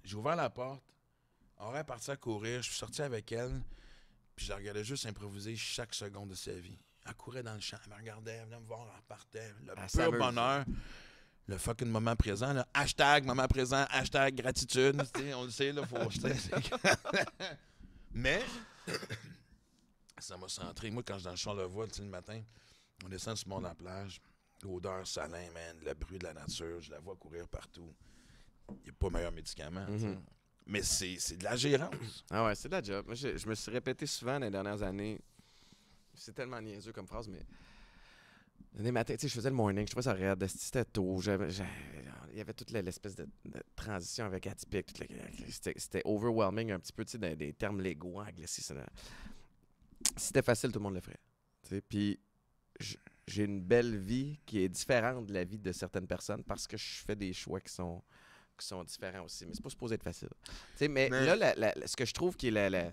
J'ai ouvert la porte. On est parti à courir. Je suis sorti avec elle. Puis je la regardais juste improviser chaque seconde de sa vie. Elle courait dans le champ, elle me regardait, elle venait me voir, elle repartait. Le pur bonheur, le fucking moment présent. Là. Hashtag moment présent, hashtag gratitude. On le sait, là, faut... Mais, ça m'a centré. Moi, quand je suis dans le Charlevoix, le matin, on descend sur le bord de la plage, l'odeur salin, man, le bruit de la nature, je la vois courir partout. Il n'y a pas meilleur médicament. Mais c'est de la gérance. Ah ouais, c'est de la job. Moi, je me suis répété souvent dans les dernières années. C'est tellement niaiseux comme phrase, mais les matins, tu sais, je faisais le morning, je trouvais ça raide, c'était tôt. Il y avait toute l'espèce de transition avec atypique. C'était overwhelming un petit peu, tu sais, des termes légaux anglais. Si c'était facile, tout le monde le ferait. Tu sais, puis j'ai une belle vie qui est différente de la vie de certaines personnes parce que je fais des choix qui sont différents aussi. Mais c'est pas supposé être facile. Tu sais, mais là, ce que je trouve qui est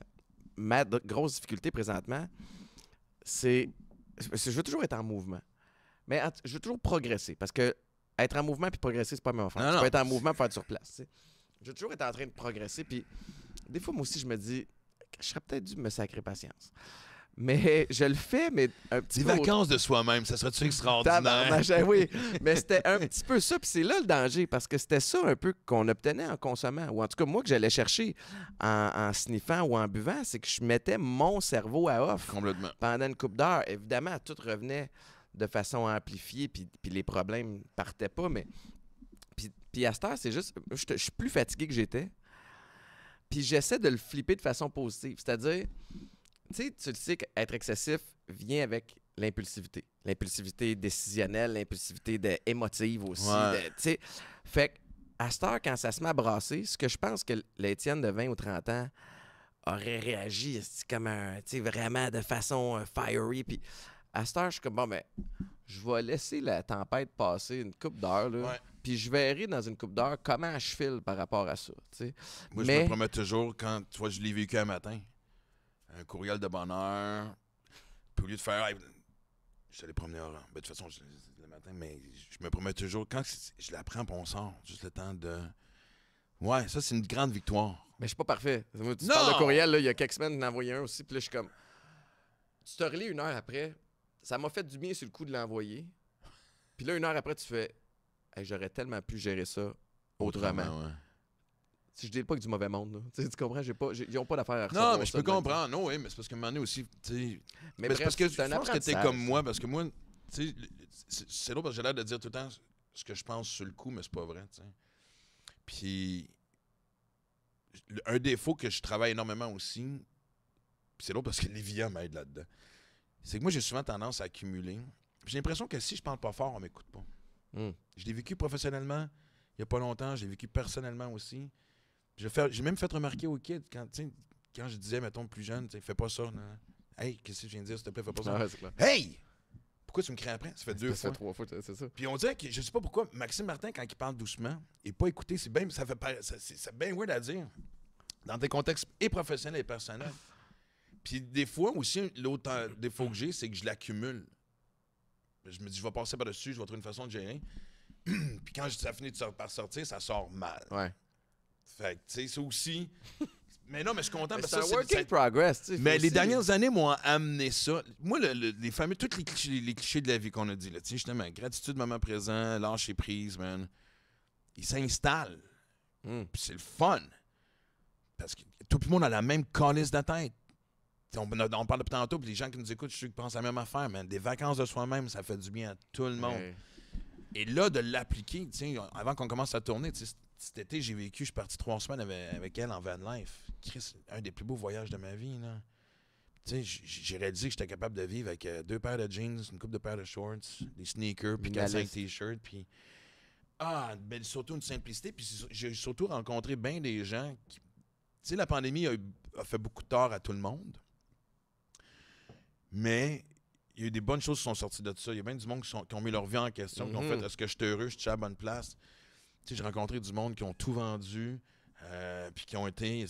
ma grosse difficulté présentement, c'est je veux toujours être en mouvement. Mais je veux toujours progresser. Parce que être en mouvement puis progresser, c'est pas la même affaire. Tu peux être en mouvement et faire sur place. T'sais. Je veux toujours être en train de progresser. Puis des fois, moi aussi, je me dis que je serais peut-être dû me sacrer patience. Mais je le fais, mais un petit Des peu... vacances de soi-même, ça serait-tu extraordinaire? Oui, mais c'était un petit peu ça, puis c'est là le danger, parce que c'était ça un peu qu'on obtenait en consommant, ou en tout cas moi que j'allais chercher en sniffant ou en buvant, c'est que je mettais mon cerveau à off Complètement. pendant une couple d'heures. Évidemment, tout revenait de façon amplifiée, puis les problèmes partaient pas, mais... Puis à cette heure, c'est juste... Je suis plus fatigué que j'étais, puis j'essaie de le flipper de façon positive, c'est-à-dire... Tu le sais qu'être excessif vient avec l'impulsivité. L'impulsivité décisionnelle, l'impulsivité émotive aussi. Ouais. Fait qu'à cette heure, quand ça se met à brasser, ce que je pense que l'Étienne de 20 ou 30 ans aurait réagi comme vraiment de façon fiery. Puis à cette heure, je suis comme, bon, ben, je vais laisser la tempête passer une couple d'heures. Ouais. Puis je verrai dans une couple d'heures comment je file par rapport à ça. T'sais. Moi, je me promets toujours, quand tu vois, je l'ai vécu un matin, un courriel de bonheur, puis au lieu de faire, hey, je suis allé promener ben, de toute façon, le matin, mais je me promets toujours, quand je la prends, puis on sort, juste le temps de... Ouais, ça, c'est une grande victoire. Mais je suis pas parfait. Moi, tu Non! parles de courriel, là, il y a quelques semaines, j'en ai envoyé un aussi, puis là, je suis comme... Tu te relis une heure après, ça m'a fait du bien sur le coup de l'envoyer, puis là, une heure après, tu fais, hey, j'aurais tellement pu gérer ça autrement. Ouais. Si je dis pas que du mauvais monde, là. Tu comprends, ils n'ont pas d'affaire à Non, mais je peux comprendre. Non, oui, mais c'est parce qu'à un moment donné aussi, tu sais... Mais c'est parce que je pense que t'es comme moi, parce que moi, tu sais, c'est drôle parce que j'ai l'air de dire tout le temps ce que je pense sur le coup, mais c'est pas vrai, tu sais. Puis, un défaut que je travaille énormément aussi, puis c'est drôle parce que Livia m'aide là-dedans, c'est que moi, j'ai souvent tendance à accumuler. J'ai l'impression que si je parle pas fort, on m'écoute pas. Je l'ai vécu professionnellement il y a pas longtemps, je l'ai vécu personnellement aussi. J'ai même fait remarquer aux kids, quand je disais, mettons, plus jeune, fais pas ça. Non. Hey, qu'est-ce que je viens de dire, s'il te plaît, fais pas ça. Ouais, c'est clair. Hey! Pourquoi tu me cries après? Ça fait 2 fois. Ça fait 3 fois, c'est ça. Puis on dirait que, je sais pas pourquoi, Maxime Martin, quand il parle doucement, et pas écouter, c'est bien weird à dire. Dans des contextes et professionnels et personnels. Puis des fois aussi, l'autre défaut que j'ai, c'est que je l'accumule. Je me dis, je vais passer par-dessus, je vais trouver une façon de gérer. Puis quand ça finit par sortir, ça sort mal. Ouais. Fait que, tu sais, ça aussi... Mais non, mais je suis content parce que que c'est un work in progress. Mais les dernières années m'ont amené ça. Moi, les fameux, tous les clichés de la vie qu'on a dit, là, tu sais, justement, gratitude, moment présent, lâcher prise, man, ils s'installent. Puis c'est le fun. Parce que tout le monde a la même calice de tête. On parle depuis tantôt, puis les gens qui nous écoutent, je suis sûr qu'ils pensent à la même affaire, man. Des vacances de soi-même, ça fait du bien à tout le monde. Ouais. Et là, de l'appliquer, tu sais, avant qu'on commence à tourner, tu sais, cet été, je suis parti 3 semaines avec elle en van life. Chris, un des plus beaux voyages de ma vie, là. Tu sais, j'ai réalisé que j'étais capable de vivre avec 2 paires de jeans, une couple de paires de shorts, des sneakers, puis 4-5 t-shirts, puis... ben, surtout une simplicité, puis j'ai surtout rencontré bien des gens qui... Tu sais, la pandémie a fait beaucoup de tort à tout le monde, mais... Il y a eu des bonnes choses qui sont sorties de ça. Il y a bien du monde qui ont mis leur vie en question, qui ont fait « Est-ce que je suis heureux? Je suis à la bonne place? » Tu sais, j'ai rencontré du monde qui ont tout vendu, puis qui ont été,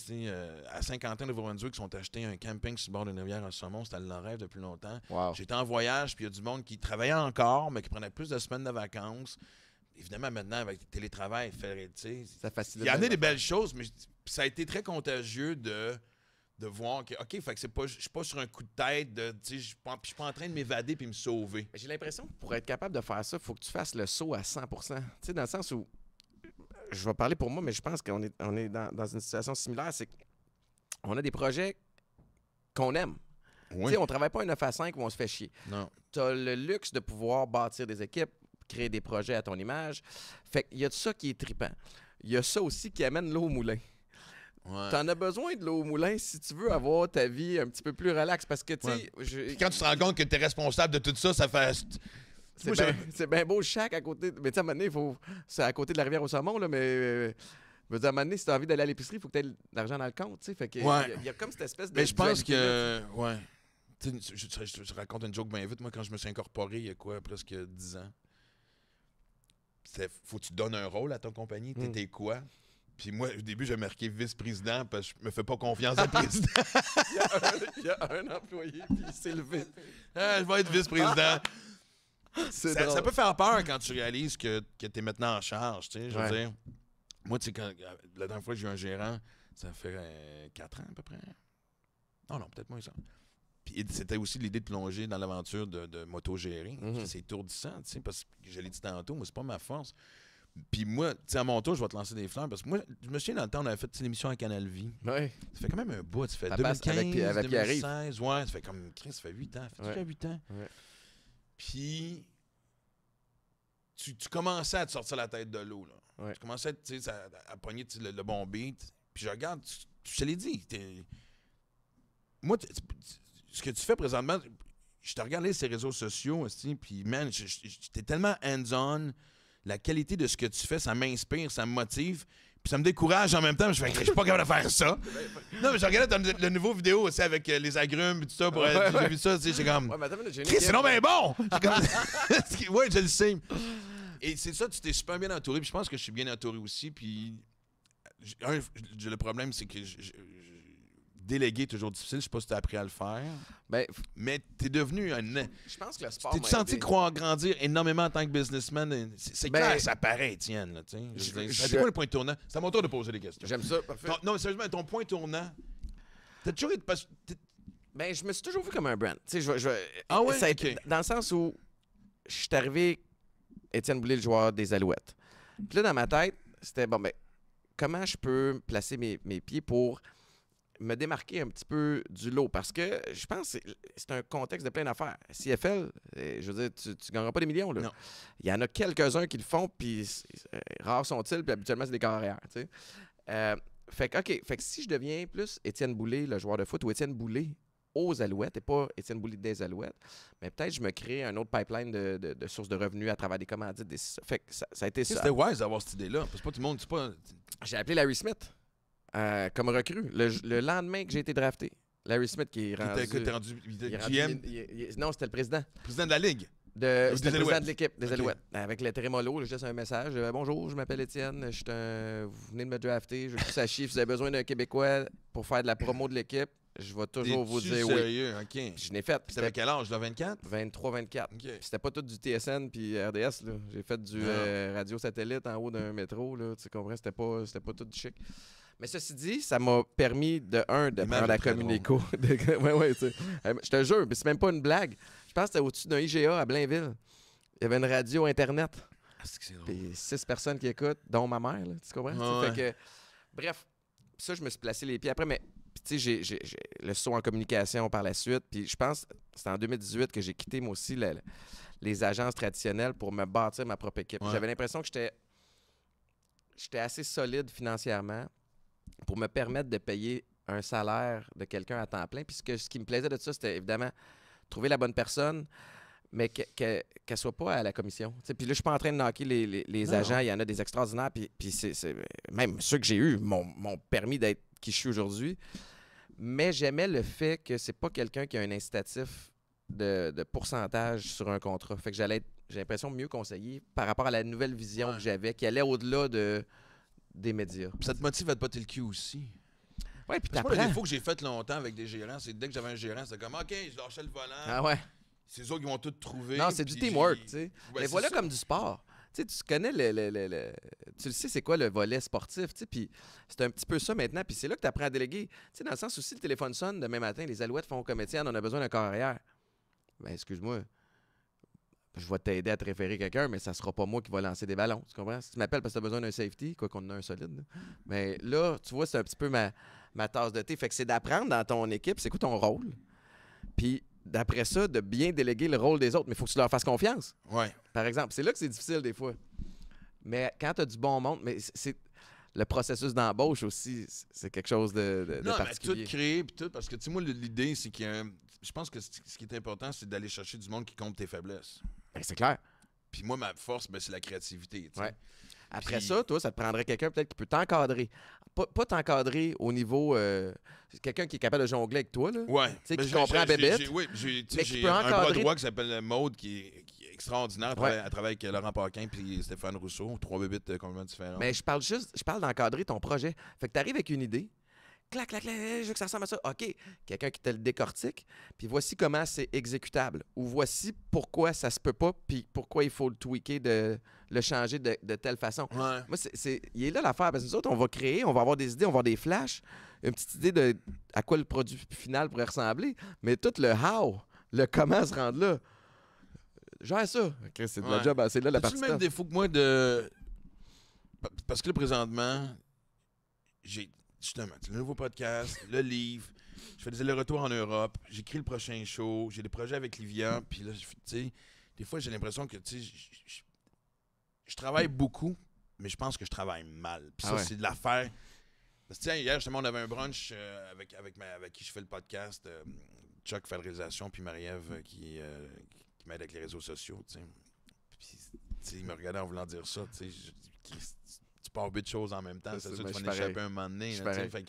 à 50 ans de Nouveau-Brunswick, qui sont achetés un camping sur le bord d'une rivière à Saumon. C'était leur rêve depuis longtemps. Wow. J'étais en voyage, puis il y a du monde qui travaillait encore, mais qui prenait plus de semaines de vacances. Évidemment, maintenant, avec le télétravail, ça facilite. Il y en a des belles choses, mais ça a été très contagieux de voir que, OK, fait que je suis pas sur un coup de tête, je suis pas en train de m'évader puis me sauver. J'ai l'impression que pour être capable de faire ça, il faut que tu fasses le saut à 100%. Tu sais, dans le sens où, je vais parler pour moi, mais je pense qu'on est dans une situation similaire, c'est qu'on a des projets qu'on aime. Oui. Tu sais, on travaille pas un 9 à 5 où on se fait chier. Non. Tu as le luxe de pouvoir bâtir des équipes, créer des projets à ton image. Fait qu'il y a de ça qui est trippant. Il y a ça aussi qui amène l'eau au moulin. Ouais. T'en as besoin de l'eau au moulin si tu veux avoir ta vie un petit peu plus relaxe parce que, tu sais... Quand tu te rends compte que tu es responsable de tout ça, ça fait... C'est bien beau le shack à côté... Mais tu sais, à un moment donné, c'est à côté de la rivière au saumon, là, mais... Je veux dire, à un moment donné, si tu as envie d'aller à l'épicerie, il faut que tu aies de l'argent dans le compte, tu sais. Fait que il y a comme cette espèce de... Mais je pense que... Ouais. Je raconte une joke bien vite. Moi, quand je me suis incorporé, il y a quoi, presque 10 ans, faut que tu donnes un rôle à ton compagnie. T'étais quoi? Puis moi, au début, j'ai marqué vice-président parce que je me fais pas confiance au président. Il y a un employé, puis il s'est levé. Je vais être vice-président. Ça peut faire peur quand tu réalises que tu es maintenant en charge. Tu sais, je veux dire, moi, tu sais, la dernière fois que j'ai eu un gérant, ça fait 4 ans à peu près. Non, peut-être moins ça. Puis c'était aussi l'idée de plonger dans l'aventure de moto-gérer. C'est étourdissant, tu sais, parce que je l'ai dit tantôt, moi, c'est pas ma force. Puis moi, tu sais, à mon tour, je vais te lancer des fleurs, parce que moi, je me souviens, dans le temps, on avait fait l'émission à Canal Vie. Ouais. Ça fait quand même un bout, ça fait Ça 2015, avec 2016. Ouais, ça fait comme, ça fait 8 ans. Ça fait déjà 8 ans. Ouais. Puis, tu commençais à te sortir la tête de l'eau, là. Ouais. Tu commençais à pogner le bon beat. Puis je regarde, je te l'ai dit, moi, ce que tu fais présentement, je te regardais sur les réseaux sociaux, puis man, t'es tellement hands-on. La qualité de ce que tu fais, ça m'inspire, ça me motive. Puis ça me décourage en même temps. Je suis pas capable de faire ça. Non, mais je regardais le nouveau vidéo aussi avec les agrumes et tout ça. J'ai vu ça, tu sais, j'ai comme... Ouais, mais attends, c'est non, mais bon! Ouais, je le sais. Et c'est ça, tu t'es super bien entouré. Puis je pense que je suis bien entouré aussi. Puis le problème, c'est que déléguer est toujours difficile. Je sais pas si tu as appris à le faire. Ben, mais tu es devenu un... Je pense que le sport T'es-tu senti grandir énormément en tant que businessman? C'est clair, ça paraît, Étienne. C'est quoi le point tournant? C'est à mon tour de poser des questions. J'aime ça, parfait. Non, mais sérieusement, ton point tournant, t'as toujours été... Ben, je me suis toujours vu comme un brand. Tu sais, ah ouais? Ça a été, dans le sens où je suis arrivé, Étienne Boulay, le joueur des Alouettes. Puis là, dans ma tête, c'était, bon, ben, comment je peux placer mes pieds pour me démarquer un petit peu du lot? Parce que je pense que c'est un contexte de plein d'affaires. CFL, je veux dire, tu ne gagneras pas des millions, là. Non. Il y en a quelques-uns qui le font, puis rares sont-ils, puis habituellement, c'est des carrières, tu sais. Fait que si je deviens plus Étienne Boulay, le joueur de foot, ou Étienne Boulay aux Alouettes et pas Étienne Boulay des Alouettes, mais peut-être je me crée un autre pipeline de sources de revenus à travers des commandites. Fait que ça a été ça. C'était wise d'avoir cette idée-là. Parce que pas tout le monde... J'ai appelé Larry Smith comme recrue. Le lendemain que j'ai été drafté, Larry Smith qui est rendu... T'es rendu GM? Non, c'était le président. Président de la Ligue? C'était le président de l'équipe des Alouettes. Avec le Trémolo, je laisse un message. Bonjour, je m'appelle Étienne. Vous venez de me drafter. Je suis sachez, si vous avez besoin d'un Québécois pour faire de la promo de l'équipe, je vais toujours vous dire sérieux? Oui. OK. Je l'ai fait. C'était à quel âge, là, 24? 23-24. Okay. C'était pas tout du TSN puis RDS. Là. J'ai fait du radio satellite en haut d'un métro. Là. Tu comprends? C'était pas tout du chic. Mais ceci dit, ça m'a permis de prendre à communico. Ouais, tu sais. Je te jure, mais c'est même pas une blague. Je pense que c'était au-dessus d'un IGA à Blainville. Il y avait une radio Internet. Puis 6 personnes qui écoutent, dont ma mère. Là, tu comprends? Fait que, bref, ça, je me suis placé les pieds après. Mais tu sais, j'ai le saut en communication par la suite. Puis je pense que c'était en 2018 que j'ai quitté, moi aussi, les agences traditionnelles pour me bâtir ma propre équipe. Ouais. J'avais l'impression que j'étais assez solide financièrement pour me permettre de payer un salaire de quelqu'un à temps plein. Puis ce qui me plaisait de ça, c'était évidemment trouver la bonne personne, mais qu'elle ne soit pas à la commission. T'sais, puis là, je suis pas en train de knocker les agents. Il y en a des extraordinaires. Puis c'est même ceux que j'ai eus m'ont permis d'être qui je suis aujourd'hui. Mais j'aimais le fait que c'est pas quelqu'un qui a un incitatif de pourcentage sur un contrat. Fait que j'ai l'impression mieux conseiller par rapport à la nouvelle vision que j'avais, qui allait au-delà des médias. Puis ça te motive à te botter le cul aussi. Oui, puis t'apprends. Le défaut que j'ai fait longtemps avec des gérants, c'est dès que j'avais un gérant, c'était comme, OK, je lâchais le volant. Ah ouais. C'est eux autres qui vont tout trouver. Non, c'est du teamwork, tu sais. Ouais, mais voilà ça. Comme du sport. Tu sais, tu connais tu le sais, c'est quoi le volet sportif, tu sais, puis c'est un petit peu ça maintenant, puis c'est là que tu apprends à déléguer. Tu sais, dans le sens où si le téléphone sonne demain matin, les Alouettes font comme Étienne, on a besoin d'un corps arrière. Ben, excuse-moi, je vais t'aider à te référer quelqu'un, mais ça sera pas moi qui va lancer des ballons, tu comprends? Si tu m'appelles parce que tu as besoin d'un safety, quoi qu'on en a un solide, là. Mais là, tu vois, c'est un petit peu ma tasse de thé. Fait que c'est d'apprendre dans ton équipe, c'est quoi ton rôle, puis d'après ça, de bien déléguer le rôle des autres. Mais il faut que tu leur fasses confiance. Ouais. Par exemple. C'est là que c'est difficile des fois. Mais quand tu as du bon monde, mais c'est le processus d'embauche aussi, c'est quelque chose de particulier. Mais tout créer, puis tout, parce que, tu sais, moi, l'idée, c'est que je pense que ce qui est important, c'est d'aller chercher du monde qui compte tes faiblesses. Ben, c'est clair. Puis moi, ma force, c'est la créativité. Ouais. Après ça, toi, ça te prendrait quelqu'un peut-être qui peut t'encadrer. Pas t'encadrer au niveau... quelqu'un qui est capable de jongler avec toi, là. Ouais. Tu sais, qui comprend bébête. Oui, j'ai un bras droit qui s'appelle Maude, qui est extraordinaire. Elle travaille avec Laurent Paquin puis Stéphane Rousseau. 3 bébites complètement différentes. Mais je parle d'encadrer ton projet. Fait que tu arrives avec une idée. clac, clac, clac, je veux que ça ressemble à ça. OK, quelqu'un qui te le décortique, puis voici comment c'est exécutable. Ou voici pourquoi ça se peut pas, puis pourquoi il faut le tweaker, le changer de telle façon. Ouais. Moi, il est là l'affaire, parce que nous autres, on va créer, on va avoir des idées, on va avoir des flashs, une petite idée de à quoi le produit final pourrait ressembler, mais tout le how, le comment se rendre là, gère ça. Okay, c'est de la job, c'est là la partie. C'est le même défaut que moi parce que là, présentement, j'ai justement le nouveau podcast, le livre, je fais des allers-retours en Europe, j'écris le prochain show, j'ai des projets avec Livia, puis là, tu sais, des fois, j'ai l'impression que, tu sais, je travaille beaucoup, mais je pense que je travaille mal. Puis ça, c'est de l'affaire. Parce que, hier, justement, on avait un brunch avec qui je fais le podcast, Chuck fait la réalisation, puis Marie-Ève qui m'aide avec les réseaux sociaux, tu sais. Puis, tu sais, il me regardait en voulant dire ça, tu sais, tu pars 8 choses en même temps, c'est sûr que tu vas en échapper un moment donné. Là, puis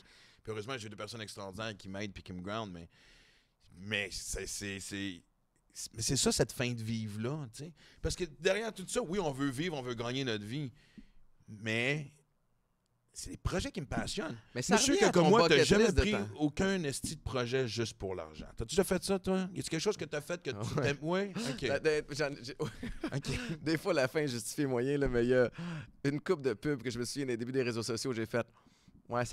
heureusement, j'ai 2 personnes extraordinaires qui m'aident et qui me groundent, mais c'est ça, cette fin de vivre-là, tu sais. Parce que derrière tout ça, oui, on veut vivre, on veut gagner notre vie, mais c'est les projets qui me passionnent. Mais ça sûr que comme moi, t'as jamais pris aucun esti de projet juste pour l'argent. T'as-tu déjà fait ça, toi? Y a-tu quelque chose que t'as fait que tu t'aimes? Oui? OK. Des fois, la fin justifie moyen, là, mais il y a une couple de pubs que je me souviens des débuts des réseaux sociaux, j'ai fait. Ouais,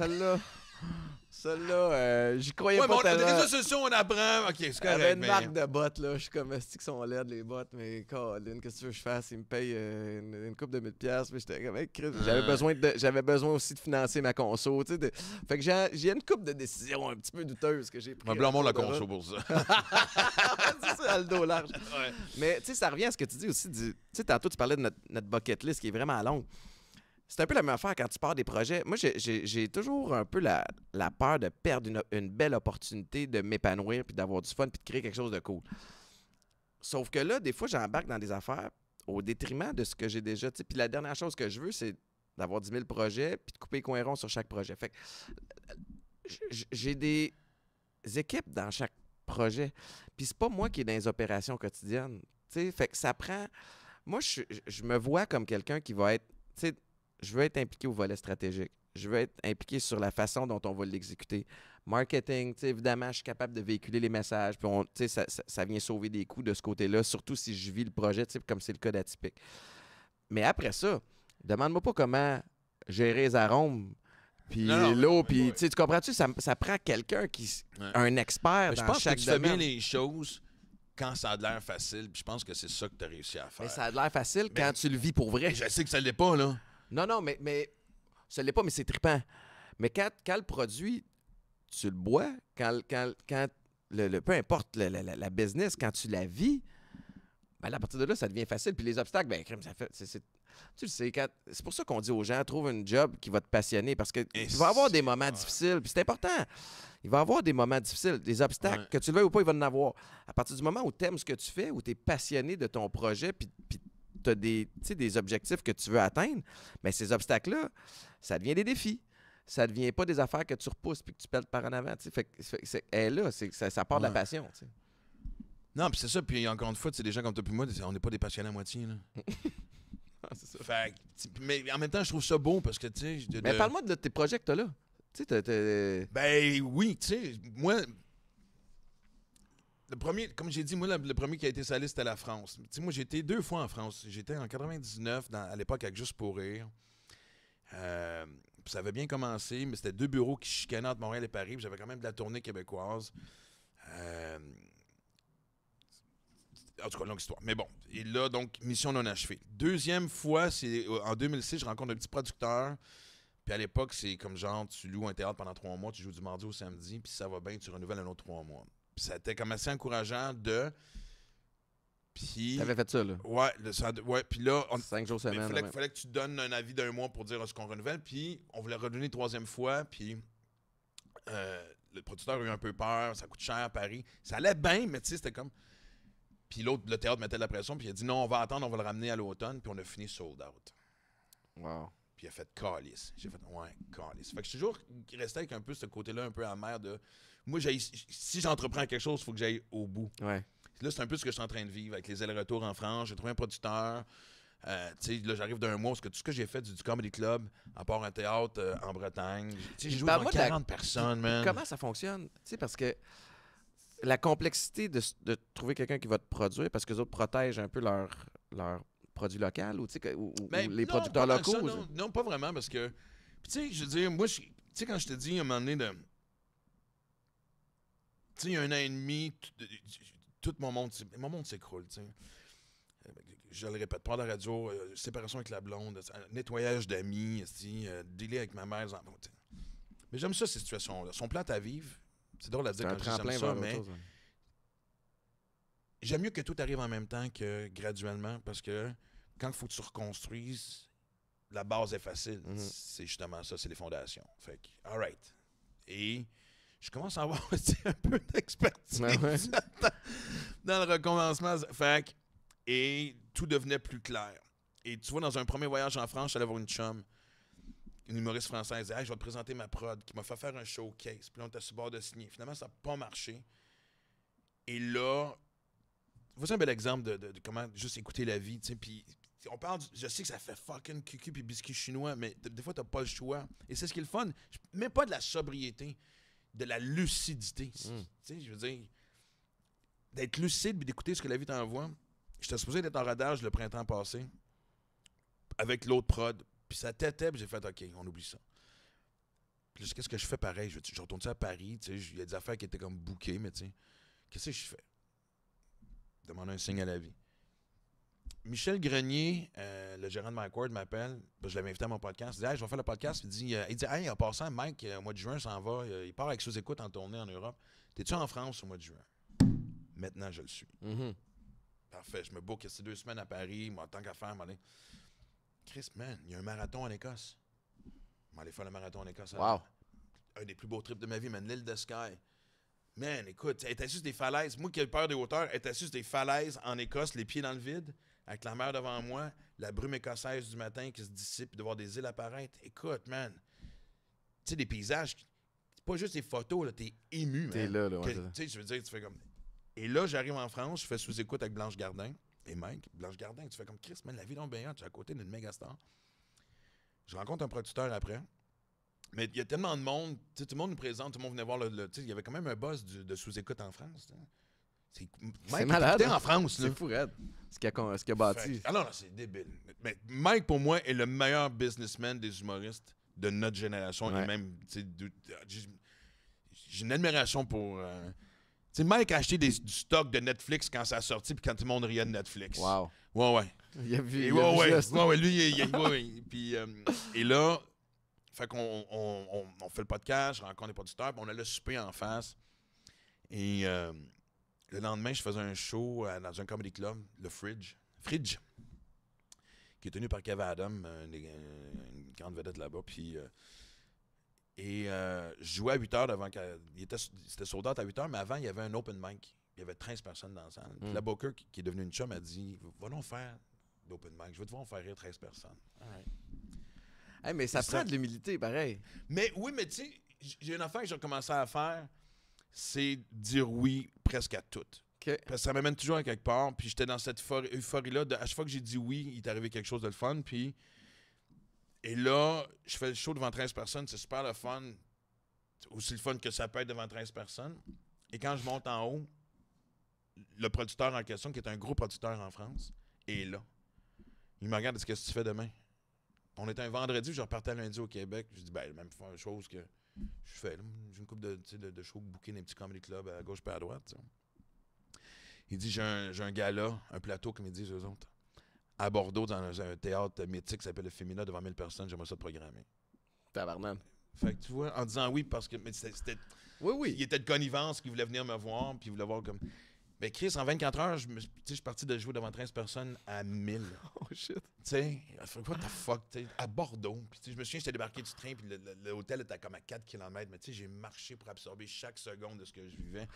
celle-là, j'y croyais pas tellement. Les réseaux sociaux, on apprend. OK, c'est correct. J'avais une marque de bottes, là. Je suis comme, est-ce qu'ils sont laides, les bottes? Mais, Colin, qu'est-ce que tu veux que je fasse? Ils me payent une couple de 1000$. Mais j'étais comme, hey, Chris, j'avais besoin aussi de financer ma conso. Tu sais, fait que j'ai une couple de décisions un petit peu douteuses que j'ai prises. On blâme la conso pour ça. C'est ça, le dos large. Ouais. Mais, tu sais, ça revient à ce que tu dis aussi. Tu sais, tantôt, tu parlais de notre bucket list qui est vraiment longue. C'est un peu la même affaire quand tu pars des projets. Moi, j'ai toujours un peu la peur de perdre une belle opportunité de m'épanouir, puis d'avoir du fun, puis de créer quelque chose de cool. Sauf que là, des fois, j'embarque dans des affaires au détriment de ce que j'ai déjà. Puis la dernière chose que je veux, c'est d'avoir 10 000 projets, puis de couper les coins ronds sur chaque projet. Fait que j'ai des équipes dans chaque projet. Puis c'est pas moi qui est dans les opérations quotidiennes. T'sais, fait que ça prend... Moi, je me vois comme quelqu'un qui va être... Je veux être impliqué au volet stratégique. Je veux être impliqué sur la façon dont on va l'exécuter. Marketing, évidemment, je suis capable de véhiculer les messages. Puis ça vient sauver des coûts de ce côté-là, surtout si je vis le projet, comme c'est le cas d'Atypique. Mais après ça, demande-moi pas comment gérer les arômes, puis l'eau, puis tu comprends-tu? Ça prend quelqu'un un expert dans chaque domaine. Je pense que tu fais bien les choses quand ça a de l'air facile, puis je pense que c'est ça que tu as réussi à faire. Mais ça a de l'air facile quand tu le vis pour vrai. Je sais que ça l'est pas, là. Non, mais ça l'est pas, mais c'est trippant. Mais quand le produit, tu le bois, quand peu importe la business, quand tu la vis, ben là, à partir de là, ça devient facile. Puis les obstacles, ben crème, ça fait... Tu le sais, c'est pour ça qu'on dit aux gens, trouve un job qui va te passionner, parce que il va y avoir des moments difficiles, puis c'est important. Il va y avoir des moments difficiles, des obstacles, que tu le veuilles ou pas, il va en avoir. À partir du moment où tu aimes ce que tu fais, où tu es passionné de ton projet, puis tu as des objectifs que tu veux atteindre, mais ces obstacles-là, ça devient des défis. Ça ne devient pas des affaires que tu repousses puis que tu pèles par en avant. Ça part de la passion. T'sais. Non, puis c'est ça. Puis encore une fois, des gens comme toi et moi, on n'est pas des passionnés à moitié. Là. C'est ça. Fait, mais en même temps, je trouve ça beau parce que, tu sais... Mais parle-moi de tes projets que tu as là. Ben oui, tu sais, moi... Le premier, comme j'ai dit, moi, le premier qui a été salé, c'était la France. Tu sais, moi, j'ai été 2 fois en France. J'étais en 99, à l'époque, avec Juste pour rire. Ça avait bien commencé, mais c'était 2 bureaux qui chicanaient entre Montréal et Paris. J'avais quand même de la tournée québécoise. En tout cas, longue histoire. Mais bon, et là, donc, mission non achevée. Deuxième fois, c'est en 2006, je rencontre un petit producteur. Puis à l'époque, c'est comme genre, tu loues un théâtre pendant 3 mois, tu joues du mardi au samedi, puis ça va bien, tu renouvelles un autre 3 mois. Puis ça a été comme assez encourageant de... Puis... T'avais fait ça, là? Ouais, puis là... 5 jours semaine. Il fallait que tu donnes un avis d'1 mois pour dire ce qu'on renouvelle, puis on voulait redonner une 3e fois, puis le producteur a eu un peu peur, ça coûte cher à Paris. Ça allait bien, mais tu sais, c'était comme... Puis l'autre, le théâtre mettait de la pression, puis il a dit non, on va attendre, on va le ramener à l'automne, puis on a fini sold out. Wow. Puis il a fait calice. J'ai fait ouais, calice. Fait que je suis toujours resté avec un peu ce côté-là, un peu amer de. Moi, si j'entreprends quelque chose, il faut que j'aille au bout. Ouais. Là, c'est un peu ce que je suis en train de vivre avec les allers-retours en France. J'ai trouvé un producteur. Là, j'arrive d'un mois, parce que tout ce que j'ai fait du comedy club, à part un théâtre en Bretagne, j'ai joué devant 40 personnes, man. Comment ça fonctionne? Parce que la complexité de trouver quelqu'un qui va te produire, parce que les autres protègent un peu leur produit local ou les producteurs locaux? Ça, non, pas vraiment, parce que, je veux dire, moi, quand je te dis, à un moment donné, il y a 1 an et demi, tout mon monde s'écroule, je le répète, pas la radio, séparation avec la blonde, nettoyage d'amis, délai avec ma mère. Mais j'aime ça, ces situations-là. Sont plates à vivre. C'est drôle à dire quand j'aime ça, mais j'aime mieux que tout arrive en même temps que graduellement, parce que quand il faut que tu reconstruises, la base est facile. C'est justement ça, c'est les fondations. Fait que, all right. Et je commence à avoir un peu d'expertise dans le recommencement. Fait que, et tout devenait plus clair. Et tu vois, dans un premier voyage en France, j'allais voir une chum, une humoriste française. Hey, je vais te présenter ma prod, qui m'a fait faire un showcase. Puis là, on était sur le bord de signer. Finalement, ça n'a pas marché. Et là, voici un bel exemple de comment juste écouter la vie. Puis on parle, je sais que ça fait fucking cucu puis biscuit chinois, mais des fois, t'as pas le choix. Et c'est ce qui est le fun. Même pas de la sobriété, de la lucidité. Je veux dire, d'être lucide et d'écouter ce que la vie t'envoie. J'étais supposé être en rodage le printemps passé avec l'autre prod. Puis ça têtait, puis j'ai fait « OK, on oublie ça ». Puis là, qu'est-ce que je fais pareil? Je retourne à Paris, il y a des affaires qui étaient comme bookées, mais qu'est-ce que je fais? Demander un signe à la vie. Michel Grenier, le gérant de Mike Ward, m'appelle. Je l'avais invité à mon podcast. Il dit « Hey, je vais faire le podcast. » Il dit « Hey, en passant, Mike, au mois de juin, s'en va. Il part avec sous-écoute en tournée en Europe. T'es-tu en France au mois de juin? » Maintenant, je le suis. Parfait. Je me book ces 2 semaines à Paris. Moi, tant qu'à faire, Chris, man, il y a un marathon en Écosse. Je vais aller faire le marathon en Écosse. Wow. Un des plus beaux trips de ma vie, man. L'île de Skye. Man, écoute, elle était sur des falaises. Moi qui ai peur des hauteurs, elle était sur des falaises en Écosse, les pieds dans le vide, avec la mer devant moi, la brume écossaise du matin qui se dissipe, de voir des îles apparaître. Écoute, man, tu sais, des paysages, c'est pas juste des photos, là, t'es ému, man. T'es là, ouais. Tu sais, je veux dire, tu fais comme... Et là, j'arrive en France, je fais sous-écoute avec Blanche Gardin. Et Mike, Blanche Gardin, tu fais comme Chris, man, la vie donc bien, tu es à côté d'une méga star. Je rencontre un producteur après. Mais il y a tellement de monde, tout le monde nous présente, tout le monde venait voir il y avait quand même un boss de sous-écoute en France. C'est malade. En France. C'est fou, raide. Ce qu'il a bâti. Non, c'est débile. Mais Mike, pour moi, est le meilleur businessman des humoristes de notre génération. Et même, j'ai une admiration pour... Mike a acheté du stock de Netflix quand ça a sorti, puis quand tout le monde riait de Netflix. Wow. Ouais. Il a vu. Lui, puis, et là, fait qu'on on fait le podcast, je rencontre des producteurs, puis on allait souper en face. Et le lendemain, je faisais un show dans un comedy club, le Fridge, qui est tenu par Kevin Adam, une grande vedette là-bas. Puis, je jouais à 8 h devant. C'était sold out à 8 h, mais avant, il y avait un open mic. Il y avait 13 personnes dans la salle. Puis la booker, qui est devenue une chum, a dit « Va donc faire l'open mic. Je vais te voir faire rire 13 personnes. » All right. Hey, mais ça prend de l'humilité, pareil. Mais oui, mais tu sais, j'ai une affaire que j'ai commencé à faire, c'est dire oui presque à tout. Okay. Parce que ça m'amène toujours à quelque part. Puis j'étais dans cette euphorie-là. À chaque fois que j'ai dit oui, il est arrivé quelque chose de le fun. Puis... Et là, je fais le show devant 13 personnes, c'est super le fun. C'est aussi le fun que ça peut être devant 13 personnes. Et quand je monte en haut, le producteur en question, qui est un gros producteur en France, est là. Il me regarde, est-ce que tu fais demain? On était un vendredi, je repartais lundi au Québec. Je dis, ben, même chose que je fais. J'ai une couple de shows bookés dans les petits comedy clubs à gauche et à droite. T'sais. Il dit, j'ai un gala, un plateau, comme ils disent eux autres. À Bordeaux, dans un théâtre mythique qui s'appelle le Femina, devant 1000 personnes, j'aimerais ça te programmer. Tabarnak. Fait que tu vois, en disant oui, parce que c'était... Oui. Il était de connivence, qui voulait venir me voir, puis il voulait voir comme... Mais Chris, en 24 heures, je suis parti de jouer devant 13 personnes à 1000. Oh shit. Tu sais, what the fuck, à Bordeaux. Puis je me souviens, j'étais débarqué du train, puis l'hôtel était comme à 4 km, mais tu sais, j'ai marché pour absorber chaque seconde de ce que je vivais.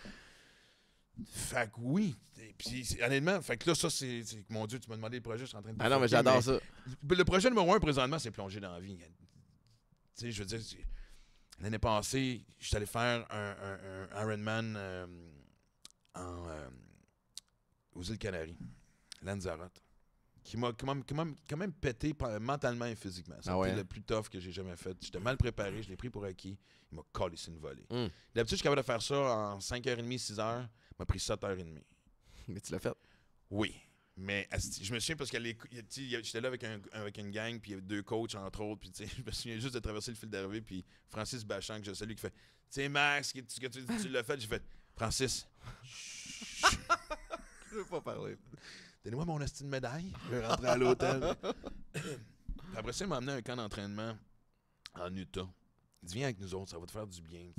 Fait que oui. Puis honnêtement, fait que là, ça, c'est mon Dieu, tu m'as demandé le projet, je suis en train de... Ah non, mais j'adore ça. Le projet numéro 1 présentement, c'est plonger dans la vie. Tu sais, je veux dire, l'année passée, je suis allé faire un Ironman aux îles Canaries, Lanzarote. qui m'a quand même pété mentalement et physiquement. Ça a été le plus tough que j'ai jamais fait. J'étais mal préparé, je l'ai pris pour acquis. Il m'a collé sur une volée. D'habitude, je suis capable de faire ça en 5h30, 6h. Il m'a pris 7h30. Mais tu l'as fait? Oui. Mais je me souviens parce que j'étais là avec une gang, puis il y avait 2 coachs, entre autres. Puis je me souviens juste de traverser le fil d'arrivée, puis Francis Bachand, que je salue, qui fait « Tu sais, Max, tu l'as fait. » J'ai fait « Francis, je veux pas parler. Donnez-moi mon hostie de médaille. Je vais rentrer à l'hôtel. » Après ça, il m'a amené à un camp d'entraînement en Utah. Il dit « Viens avec nous autres, ça va te faire du bien. »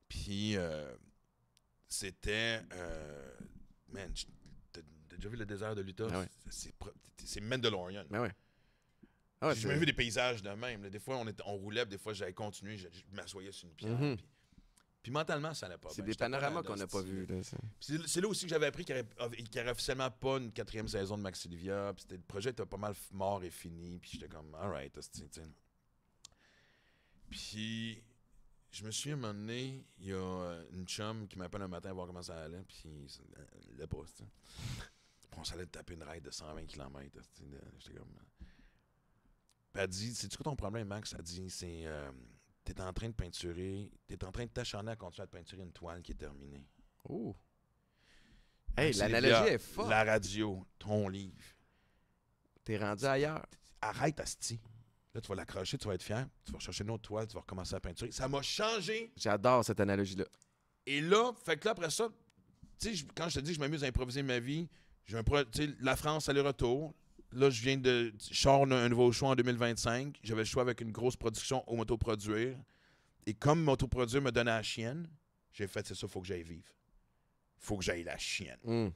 Puis c'était... man, t'as déjà vu le désert de l'Utah? Ah ouais. C'est Mandalorian. Ah ouais. Ah ouais, j'ai même vu des paysages de même. Là. Des fois, on roulait, puis des fois, j'avais continué, je m'assoyais sur une pierre. Puis mentalement, ça n'allait pas bien. C'est des panoramas qu'on n'a pas vus. C'est là aussi que j'avais appris qu'il n'y aurait officiellement pas une 4e saison de Max Sylvia. Puis le projet était pas mal mort et fini. Puis j'étais comme, all right. Puis je me suis à un moment donné, il y a une chum qui m'appelle un matin à voir comment ça allait. Puis le poste. On s'allait taper une ride de 120 km. J'étais comme... Puis elle dit, c'est-tu quoi ton problème, Max? Elle dit, c'est... t'es en train de peinturer, t'es en train de t'acharner à continuer à peinturer une toile qui est terminée. Oh! Hey, l'analogie est forte. La radio, ton livre. T'es rendu ailleurs. Arrête, asti. Là, tu vas l'accrocher, tu vas être fier. Tu vas chercher une autre toile, tu vas recommencer à peinturer. Ça m'a changé. J'adore cette analogie-là. Et là, fait que là, après ça, tu sais, quand je te dis que je m'amuse à improviser ma vie, la France, aller-retour. Là, je sors un nouveau choix en 2025. J'avais le choix avec une grosse production au motoproduire. Et comme motoproduire me donnait la chienne, j'ai fait, c'est ça, il faut que j'aille vivre. Il faut que j'aille la chienne.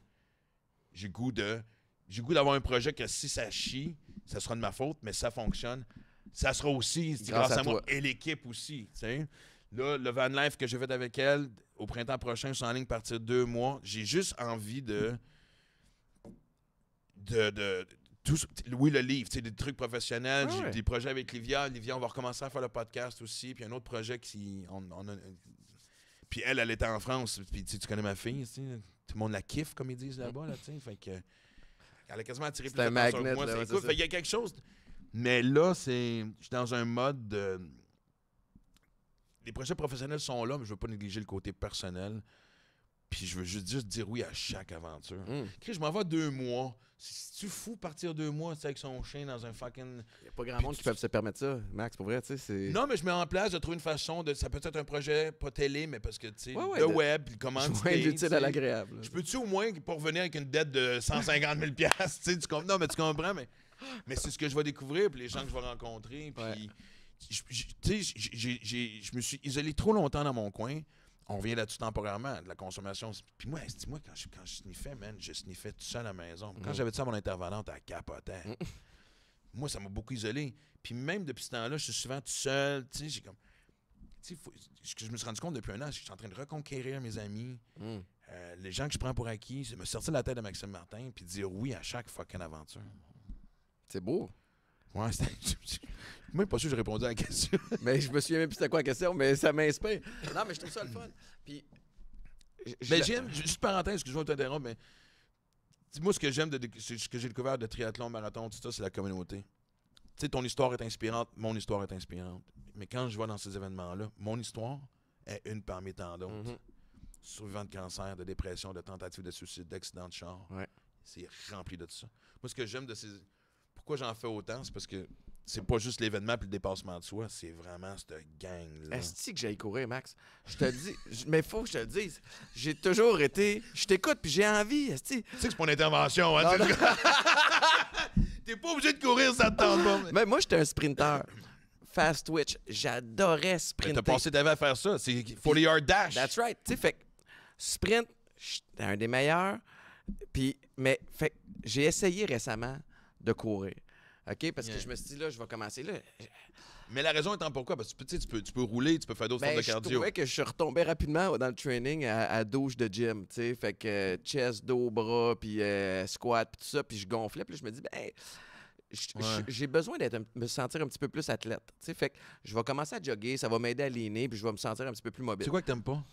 J'ai goût d'avoir un projet que si ça chie, ça sera de ma faute, mais si ça fonctionne, ça sera aussi grâce à moi et l'équipe aussi. T'sais. Là, le van life que j'ai fait avec elle, au printemps prochain, je suis en ligne partir 2 mois. J'ai juste envie oui, le livre, des trucs professionnels, j'ai des projets avec Livia. Livia, on va recommencer à faire le podcast aussi. Puis un autre projet qui... Puis elle était en France. Puis tu connais ma fille, tout le monde la kiffe, comme ils disent là-bas. Là, fait que, elle a quasiment attiré plus d'attention que moi. C'est cool. Fait qu'il y a quelque chose... Mais là, je suis dans un mode de... Les projets professionnels sont là, mais je veux pas négliger le côté personnel. Puis je veux juste dire oui à chaque aventure. Je m'en vais 2 mois. C'est-tu fou partir 2 mois avec son chien dans un fucking... Il n'y a pas grand monde qui peut se permettre ça, Max, pour vrai, tu sais, c'est... Non, mais je mets en place de trouver une façon de... Ça peut être un projet, pas télé, mais parce que, tu sais, le web, puis comment... Joindre l'utile à l'agréable. Je peux-tu au moins pas revenir avec une dette de 150 000 $, tu sais, non, mais tu comprends, mais c'est ce que je vais découvrir, puis les gens que je vais rencontrer, puis... Tu sais, je me suis isolé trop longtemps dans mon coin. On revient là-dessus temporairement, de la consommation. Puis moi, quand je sniffais, man, je sniffais tout seul à la maison. Quand j'avais ça à mon intervenante, elle capotait. Moi, ça m'a beaucoup isolé. Puis même depuis ce temps-là, je suis souvent tout seul. Tu sais, j'ai comme... Tu sais, je me suis rendu compte depuis 1 an, je suis en train de reconquérir mes amis. Les gens que je prends pour acquis, je me sortir de la tête de Maxime Martin puis dire oui à chaque fucking aventure. C'est beau. Ouais, je suis même pas sûr que j'ai répondu à la question. Mais je me souviens même plus c'était quoi la question, mais ça m'inspire. Non, mais je trouve ça le fun. Puis, j'aime, juste parenthèse, excuse-moi de t'interrompre, mais moi, ce que j'aime, ce que j'ai découvert de triathlon, marathon, tout ça, c'est la communauté. Tu sais, ton histoire est inspirante, mon histoire est inspirante. Mais quand je vais dans ces événements-là, mon histoire est une parmi tant d'autres. Survivant de cancer, de dépression, de tentative de suicide, d'accident de char. C'est rempli de tout ça. Moi, ce que j'aime de ces... Pourquoi j'en fais autant? C'est parce que c'est pas juste l'événement puis le dépassement de soi, c'est vraiment cette gang-là. Est-ce que j'aille courir, Max? Je te le dis, mais faut que je te le dise. J'ai toujours été... Je t'écoute puis j'ai envie, est-ce que... Tu sais que c'est pas une intervention, hein? T'es pas obligé de courir, ça te tente pas. Mais moi, j'étais un sprinter. Fast twitch. J'adorais sprinter. T'as passé ta vie à faire ça. C'est 40-yard dash. That's right. Tu sais, fait sprint, j'étais un des meilleurs. Puis, mais fait j'ai essayé récemment de courir. OK? Parce que je me suis dit, là, je vais commencer là. Mais la raison étant pourquoi? Parce que tu peux rouler, tu peux faire d'autres formes de cardio. Je trouvais que je suis retombé rapidement dans le training à douche de gym, tu sais. Fait que chest, dos, bras, puis squat, puis tout ça. Puis je gonflais. Puis là, je me dis, j'ai besoin me sentir un petit peu plus athlète. Tu sais, fait que je vais commencer à jogger, ça va m'aider à leaner, puis je vais me sentir un petit peu plus mobile. C'est quoi que t'aimes pas?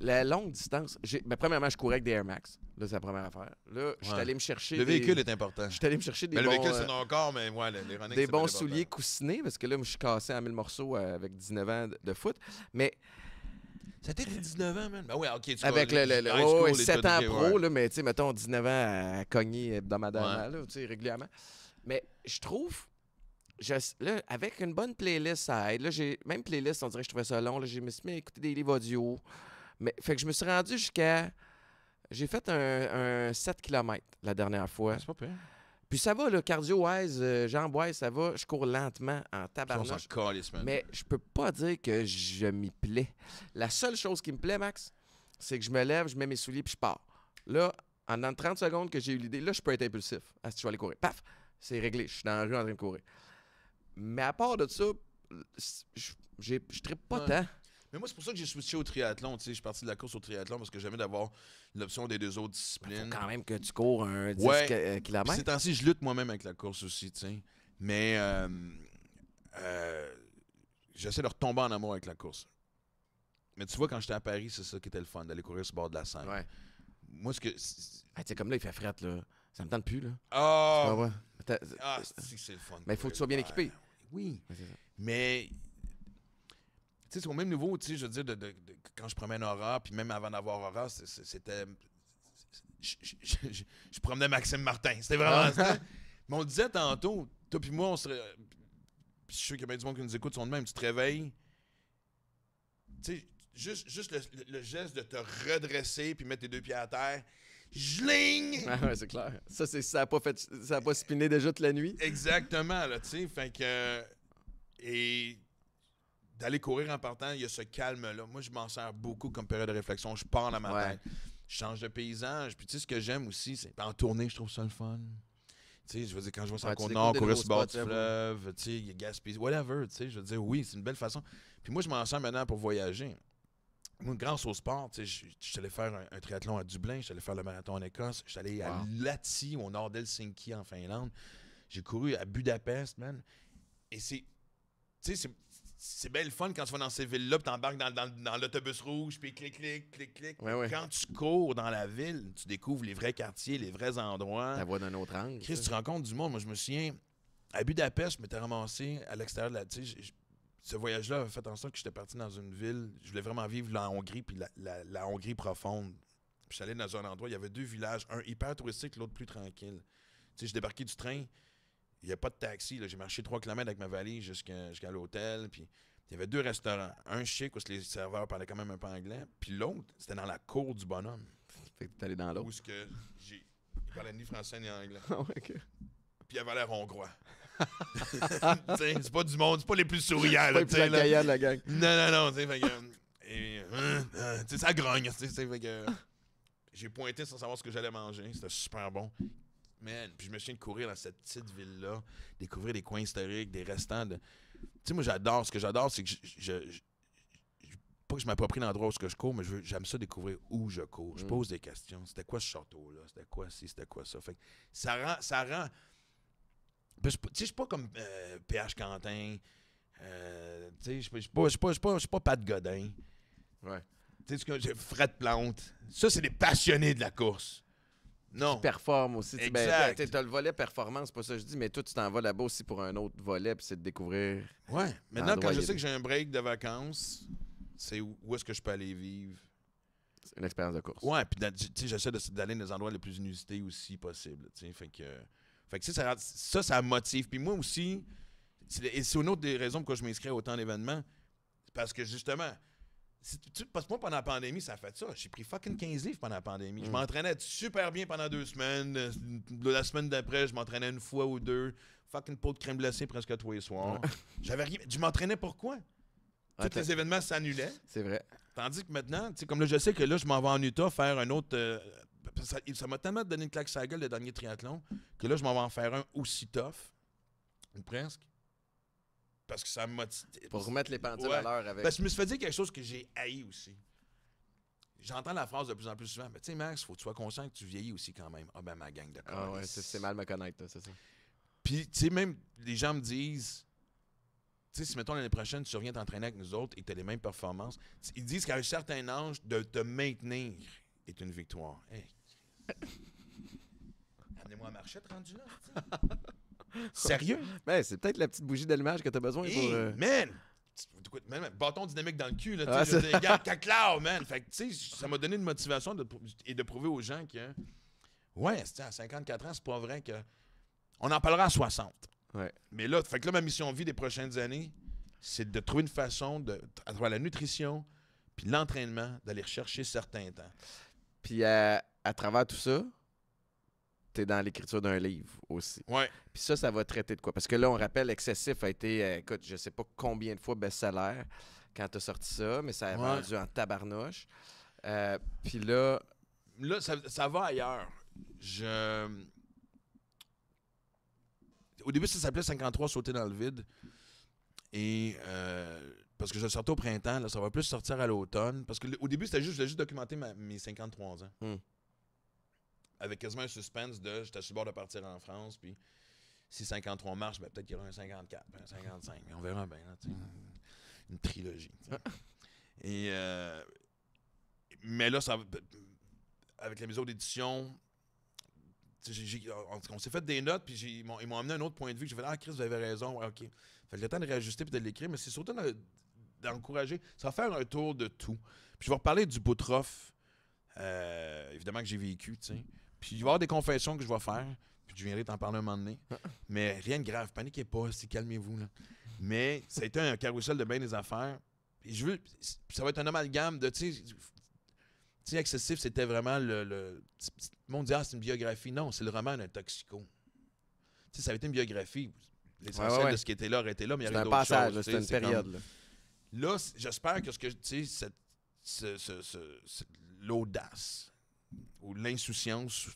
La longue distance, premièrement, je courais avec des Air Max. Là, c'est la première affaire. Là, je suis allé me chercher. Le véhicule est important. Je suis allé me chercher des le bons. véhicule, c'est encore, mais ouais, les running, des bons souliers coussinés, parce que là, moi, je suis cassé en 1000 morceaux avec 19 ans de foot. Mais. Ça t'a été 19 ans, man. Ben ouais, ok. Avec le 7 ans pro, là, mais tu sais, mettons 19 ans à cogner hebdomadairement, là, tu sais, régulièrement. Mais je trouve. Là, avec une bonne playlist, ça aide. Là, même playlist, on dirait que je trouvais ça long. Là, je me suis mis à écouter des livres audio. Mais, fait que je me suis rendu jusqu'à... J'ai fait un 7 km la dernière fois. C'est pas pire. Puis ça va, le cardio-wise, jambes-wise, ça va. Je cours lentement en tabarnouche. Mais je peux pas dire que je m'y plais. La seule chose qui me plaît, Max, c'est que je me lève, je mets mes souliers puis je pars. Là, en 30 secondes que j'ai eu l'idée, là, je peux être impulsif. Ah, si je vais aller courir. Paf! C'est réglé. Je suis dans la rue en train de courir. Mais à part de ça, je trippe pas tant. Mais moi, c'est pour ça que j'ai switché au triathlon. Tu sais, je suis parti de la course au triathlon parce que j'aimais d'avoir l'option des deux autres disciplines. Faut quand même que tu cours un 10 km. Ces temps-ci, je lutte moi-même avec la course aussi, tu sais. Mais j'essaie de retomber en amour avec la course. Mais tu vois, quand j'étais à Paris, c'est ça qui était le fun, d'aller courir sur le bord de la Seine. Ouais. Moi, tu sais, comme là, il fait fret, là. Ça me tente plus, là. C'est le fun. Mais il faut que tu sois bien équipé. Oui. Mais, tu sais, c'est au même niveau, tu sais, je veux dire, quand je promène Aura, puis même avant d'avoir Aura, c'était... Je promenais Maxime Martin. C'était vraiment... Mais on disait tantôt, toi puis moi, on serait... Je suis sûr qu'il y a bien du monde qui nous écoute, sont de même. Tu te réveilles, tu sais, juste le geste de te redresser puis mettre tes deux pieds à terre... Jling! Ah ouais, c'est clair. Ça a pas spiné déjà toute la nuit. Exactement, là, tu sais. Fait que... Et d'aller courir en partant, il y a ce calme-là. Moi, je m'en sers beaucoup comme période de réflexion. Je pars dans ma tête. Je change de paysage. Puis tu sais, ce que j'aime aussi, c'est en tournée, je trouve ça le fun. Tu sais, je veux dire, quand je vois sur le Côte-Nord, courir sur le bord du fleuve, tu sais, il y a Gaspésie, whatever, tu sais, je veux dire, oui, c'est une belle façon. Puis moi, je m'en sers maintenant pour voyager. Moi, grâce au sport, tu sais, je suis allé faire un triathlon à Dublin, je suis allé faire le marathon en Écosse, je suis allé à Lahti, au nord d'Helsinki, en Finlande. J'ai couru à Budapest, man. Et c'est... Tu sais, c'est bien le fun quand tu vas dans ces villes-là, puis t'embarques dans l'autobus rouge, puis clic. Ouais. Quand tu cours dans la ville, tu découvres les vrais quartiers, les vrais endroits. Tu vois d'un autre angle. Chris, tu rencontres du monde. Moi, je me souviens, à Budapest, je m'étais ramassé à l'extérieur de la... Tu sais, ce voyage-là avait fait en sorte que j'étais parti dans une ville. Je voulais vraiment vivre la Hongrie, puis la Hongrie profonde. Puis je suis allé dans un endroit, il y avait deux villages, un hyper touristique, l'autre plus tranquille. Tu sais, j'ai débarqué du train, il n'y a pas de taxi. Là. J'ai marché 3 km avec ma valise jusqu'à l'hôtel. Puis il y avait 2 restaurants. Un chic où les serveurs parlaient quand même un peu anglais. Puis l'autre, c'était dans la cour du bonhomme. Fait que t'es allé dans l'autre. Où il parlait ni français ni anglais. Okay. Puis il avait l'air hongrois. C'est pas du monde, c'est pas les plus souriants. C'est pas les plus accueillants de la gang. Non, tu sais, fait que... ça grogne, tu sais, fait que... J'ai pointé sans savoir ce que j'allais manger. C'était super bon. Man, puis je me souviens de courir dans cette petite ville-là, découvrir des coins historiques, des restants de... Tu sais, moi, j'adore. Ce que j'adore, c'est que pas que je m'approprie l'endroit où je cours, mais j'aime ça découvrir où je cours. Je pose des questions. C'était quoi ce château-là? C'était quoi ci? C'était quoi ça? Fait que ça rend... Tu sais, je suis pas comme PH Quentin. Tu sais, je suis pas Pat Godin. Ouais. Tu sais, j'ai Fred Plante. Ça, c'est des passionnés de la course. Non. Qui performent aussi. Exact. Ben, t'as le volet performance, c'est pas ça que je dis, mais toi, tu t'en vas là-bas aussi pour un autre volet, puis c'est de découvrir. Ouais. Maintenant, quand je sais que j'ai un break de vacances, c'est où est-ce que je peux aller vivre. C'est une expérience de course. Ouais, puis j'essaie d'aller dans les endroits les plus inusités aussi possible. Fait que ça me motive. Puis moi aussi, c'est une autre des raisons pourquoi je m'inscris à autant d'événements. Parce que justement, parce que moi, pendant la pandémie, ça a fait ça. J'ai pris fucking 15 livres pendant la pandémie. Je m'entraînais super bien pendant 2 semaines. La semaine d'après, je m'entraînais 1 fois ou 2. Fucking pot de crème glacée presque tous les soirs. J'avais rien. Je m'entraînais pourquoi? Tous les événements s'annulaient. C'est vrai. Tandis que maintenant, tu sais, comme là, je sais que là, je m'en vais en Utah faire un autre... ça m'a tellement donné une claque sur la gueule, le dernier triathlon, que là, je m'en vais en faire un aussi tough. Ou presque. Parce que ça me motive. Pour remettre les pendules à l'heure avec. Parce que je me suis fait dire quelque chose que j'ai haï aussi. J'entends la phrase de plus en plus souvent. Mais tu sais, Max, faut que tu sois conscient que tu vieillis aussi quand même. Ah ben, ma gang de corps. Ah ouais, c'est mal me connaître, c'est ça. Puis, tu sais, même les gens me disent, sais, si, mettons, l'année prochaine, tu reviens t'entraîner avec nous autres et tu as les mêmes performances, ils disent qu'à un certain âge, de te maintenir est une victoire. Hey. Amenez-moi à Marchette rendu là. Sérieux? Ben, c'est peut-être la petite bougie d'allumage que tu as besoin Hey, pour... man! Écoute, man, bâton dynamique dans le cul, là, Ah, tu sais, je veux dire, regarde, caclao, man! Fait que, tu sais, ça m'a donné une motivation et de prouver aux gens que, ouais, à 54 ans, c'est pas vrai que... On en parlera à 60. Ouais. Mais là, fait que là, ma mission de vie des prochaines années, c'est de trouver une façon, à travers la nutrition puis l'entraînement, d'aller rechercher certains temps. Puis à travers tout ça, t'es dans l'écriture d'un livre aussi. Ouais. Puis ça va traiter de quoi? Parce que là, on rappelle, Excessif a été, écoute, je sais pas combien de fois best-seller quand t'as sorti ça, mais ça a vendu en tabarnouche. Puis là... Là, ça va ailleurs. Au début, ça s'appelait 53 sauter dans le vide. Et parce que je le sortais au printemps, là, ça va plus sortir à l'automne. Parce qu'au début, je voulais juste documenter mes 53 ans. Avec quasiment un suspense de j'étais sur le bord de partir en France, puis si 53 marche, ben, peut-être qu'il y aura un 54, un 55. Mais on verra bien, là, une trilogie. Et mais là, avec la maison d'édition, on s'est fait des notes, puis ils m'ont amené un autre point de vue. J'ai fait « Ah, Chris, vous avez raison. Ouais, OK. » Fait que le temps de réajuster et de l'écrire, mais c'est surtout d'encourager. Ça va faire un tour de tout. Puis je vais reparler du Boutroff, évidemment, que j'ai vécu, tu sais. Puis il va y avoir des confessions que je vais faire, puis je viendrai t'en parler un moment donné. Mais rien de grave. Paniquez pas, calmez-vous, là. Mais ça a été un carrousel de bien des affaires. Et ça va être un amalgame de, tu sais, Excessif, c'était vraiment le monde dit, c'est une biographie. Non, c'est le roman d'un toxico. Tu sais, ça avait été une biographie. L'essentiel de ce qui était là aurait été là, mais il y avait d'autres choses. C'est une période. Là, j'espère que tu sais, l'audace ou l'insouciance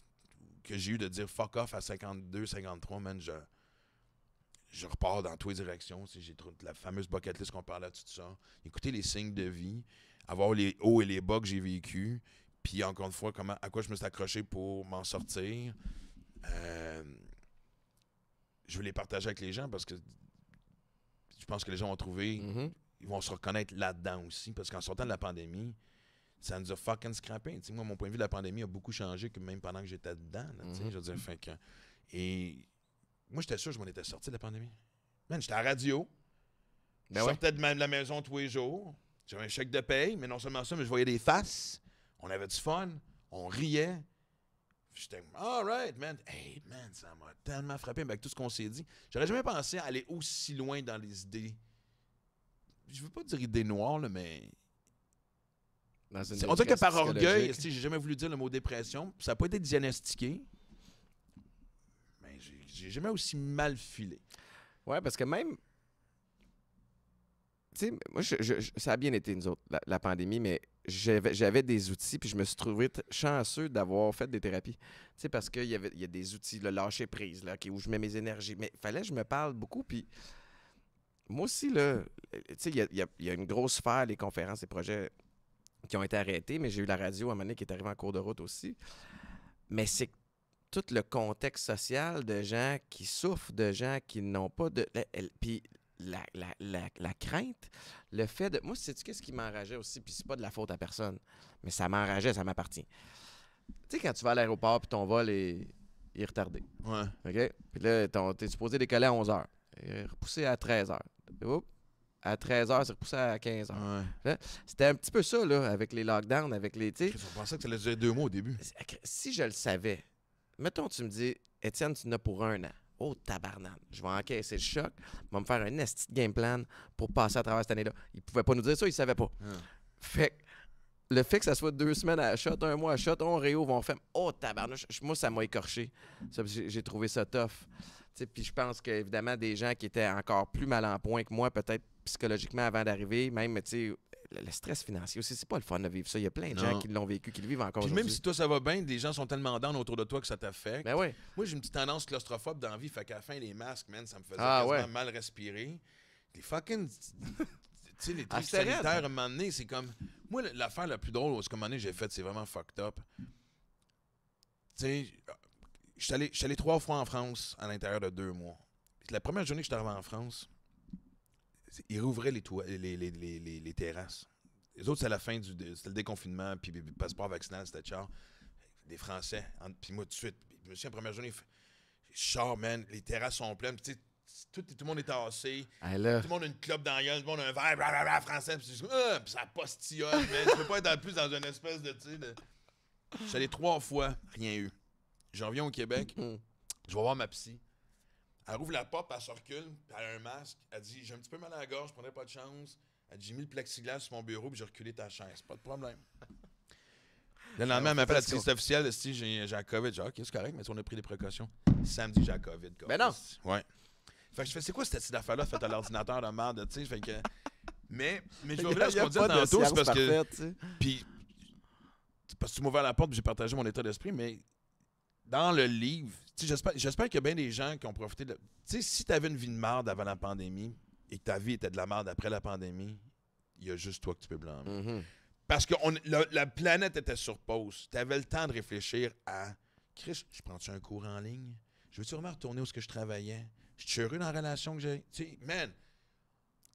que j'ai eu de dire fuck off à 52, 53, man, je repars dans toutes les directions. J'ai la fameuse bucket list qu'on parlait de tout ça. Écouter les signes de vie, avoir les hauts et les bas que j'ai vécu, puis encore une fois, à quoi je me suis accroché pour m'en sortir. Je veux les partager avec les gens parce que je pense que les gens vont trouver, ils vont se reconnaître là-dedans aussi, parce qu'en sortant de la pandémie, ça nous a fucking scrappé. Moi, mon point de vue de la pandémie a beaucoup changé, que même pendant que j'étais dedans. Là, je veux dire, et moi, j'étais sûr que je m'en étais sorti de la pandémie. Man, j'étais à la radio. Je sortais de la maison tous les jours. J'avais un chèque de paye, mais non seulement ça, mais je voyais des faces. On avait du fun. On riait. J'étais all right, man. Hey, man, ça m'a tellement frappé avec tout ce qu'on s'est dit. J'aurais jamais pensé à aller aussi loin dans les idées. Je veux pas dire idées noires, là, mais... On dirait que par orgueil, j'ai jamais voulu dire le mot dépression. Ça n'a pas été diagnostiqué. Mais j'ai jamais aussi mal filé. Ouais, parce que même... Tu sais, moi, ça a bien été, nous autres, la pandémie, mais j'avais des outils, puis je me suis trouvé chanceux d'avoir fait des thérapies. Tu sais, parce qu'il y a des outils, le lâcher prise, là, où je mets mes énergies. Mais il fallait que je me parle beaucoup, puis moi aussi, là, tu sais, il y a une grosse sphère, les conférences, les projets qui ont été arrêtés, mais j'ai eu la radio à un moment donné qui est arrivée en cours de route aussi. Mais c'est tout le contexte social de gens qui souffrent, de gens qui n'ont pas de... Puis la crainte, le fait de... Moi, sais-tu qu'est-ce qui m'enrageait aussi? Puis c'est pas de la faute à personne, mais ça m'enrageait, ça m'appartient. Tu sais, quand tu vas à l'aéroport puis ton vol est retardé. Ouais. OK? Puis là, t'es supposé décoller à 11h. Repoussé à 13h. Oups. À 13h, c'est repoussé à 15h. Ouais. C'était un petit peu ça, là, avec les lockdowns, avec les... On pensait que ça allait durer 2 mois au début. Si je le savais, mettons, tu me dis, Étienne, tu n'as pour 1 an. Oh, tabarnane. Je vais encaisser le choc. Je vais me faire un esti de game plan pour passer à travers cette année-là. Ils ne pouvaient pas nous dire ça, ils ne savaient pas. Fait que le fait que ça soit 2 semaines à la shot, 1 mois à la shot, on réouvre, on fait oh, tabarnane. Moi, ça m'a écorché. J'ai trouvé ça tough. Puis je pense qu'évidemment, des gens qui étaient encore plus mal en point que moi, peut-être psychologiquement avant d'arriver, même, tu sais, le stress financier aussi, c'est pas le fun de vivre ça. Il y a plein de gens qui l'ont vécu, qui le vivent encore aujourd'hui. Même si toi, ça va bien, des gens sont tellement down autour de toi que ça t'affecte. Ben ouais. Moi, j'ai une petite tendance claustrophobe dans la vie, fait qu'à la fin, les masques, man, ça me faisait quasiment mal respirer. Les fucking... tu sais, les trucs sanitaires, à un moment donné, c'est comme... Moi, l'affaire la plus drôle, ce qu'à un moment donné, j'ai faite, c'est vraiment fucked up. Tu sais, je suis allé 3 fois en France à l'intérieur de 2 mois. Puis la première journée que je suis arrivé en France, ils rouvraient les terrasses. Les autres, c'est à la fin c'était le déconfinement, puis le passeport vaccinal, c'était tchar. Des Français. Puis moi, tout de suite, je me souviens, la première journée, char, man, les terrasses sont pleines. Puis tout le monde est tassé. Tout le monde a une clope dans la gueule, tout le monde a un verre, blablabla, français. Puis ça postillonne, man. Tu peux pas être plus dans une espèce de, Je suis allé 3 fois, rien eu. Je reviens au Québec, je vais voir ma psy. Elle ouvre la porte, elle se recule, puis elle a un masque. Elle dit, j'ai un petit peu mal à la gorge, je prendrais pas de chance. Elle dit, j'ai mis le plexiglas sur mon bureau, puis j'ai reculé ta chaise. Pas de problème. Le lendemain, elle m'appelle, elle dit, c'est officiel, si j'ai la COVID. J'ai dit, OK, c'est correct, mais on a pris des précautions. Samedi, j'ai la COVID. Ben non. Ouais. Fait que je fais, c'est quoi cette petite affaire-là faite à l'ordinateur de merde, tu sais? Fait que. Mais je vais revenir à ce qu'on disait tantôt, c'est parce que. Puis, parce que tu m'as ouvert la porte, puis j'ai partagé mon état d'esprit, mais dans le livre, j'espère qu'il y a bien des gens qui ont profité de. Tu sais, si tu avais une vie de merde avant la pandémie et que ta vie était de la merde après la pandémie, il y a juste toi que tu peux blâmer. Mm-hmm. Parce que la planète était sur pause. Tu avais le temps de réfléchir à Chris, je prends-tu un cours en ligne? Je veux-tu vraiment retourner où je travaillais? Je suis heureux dans la relation que j'ai. Tu sais, man,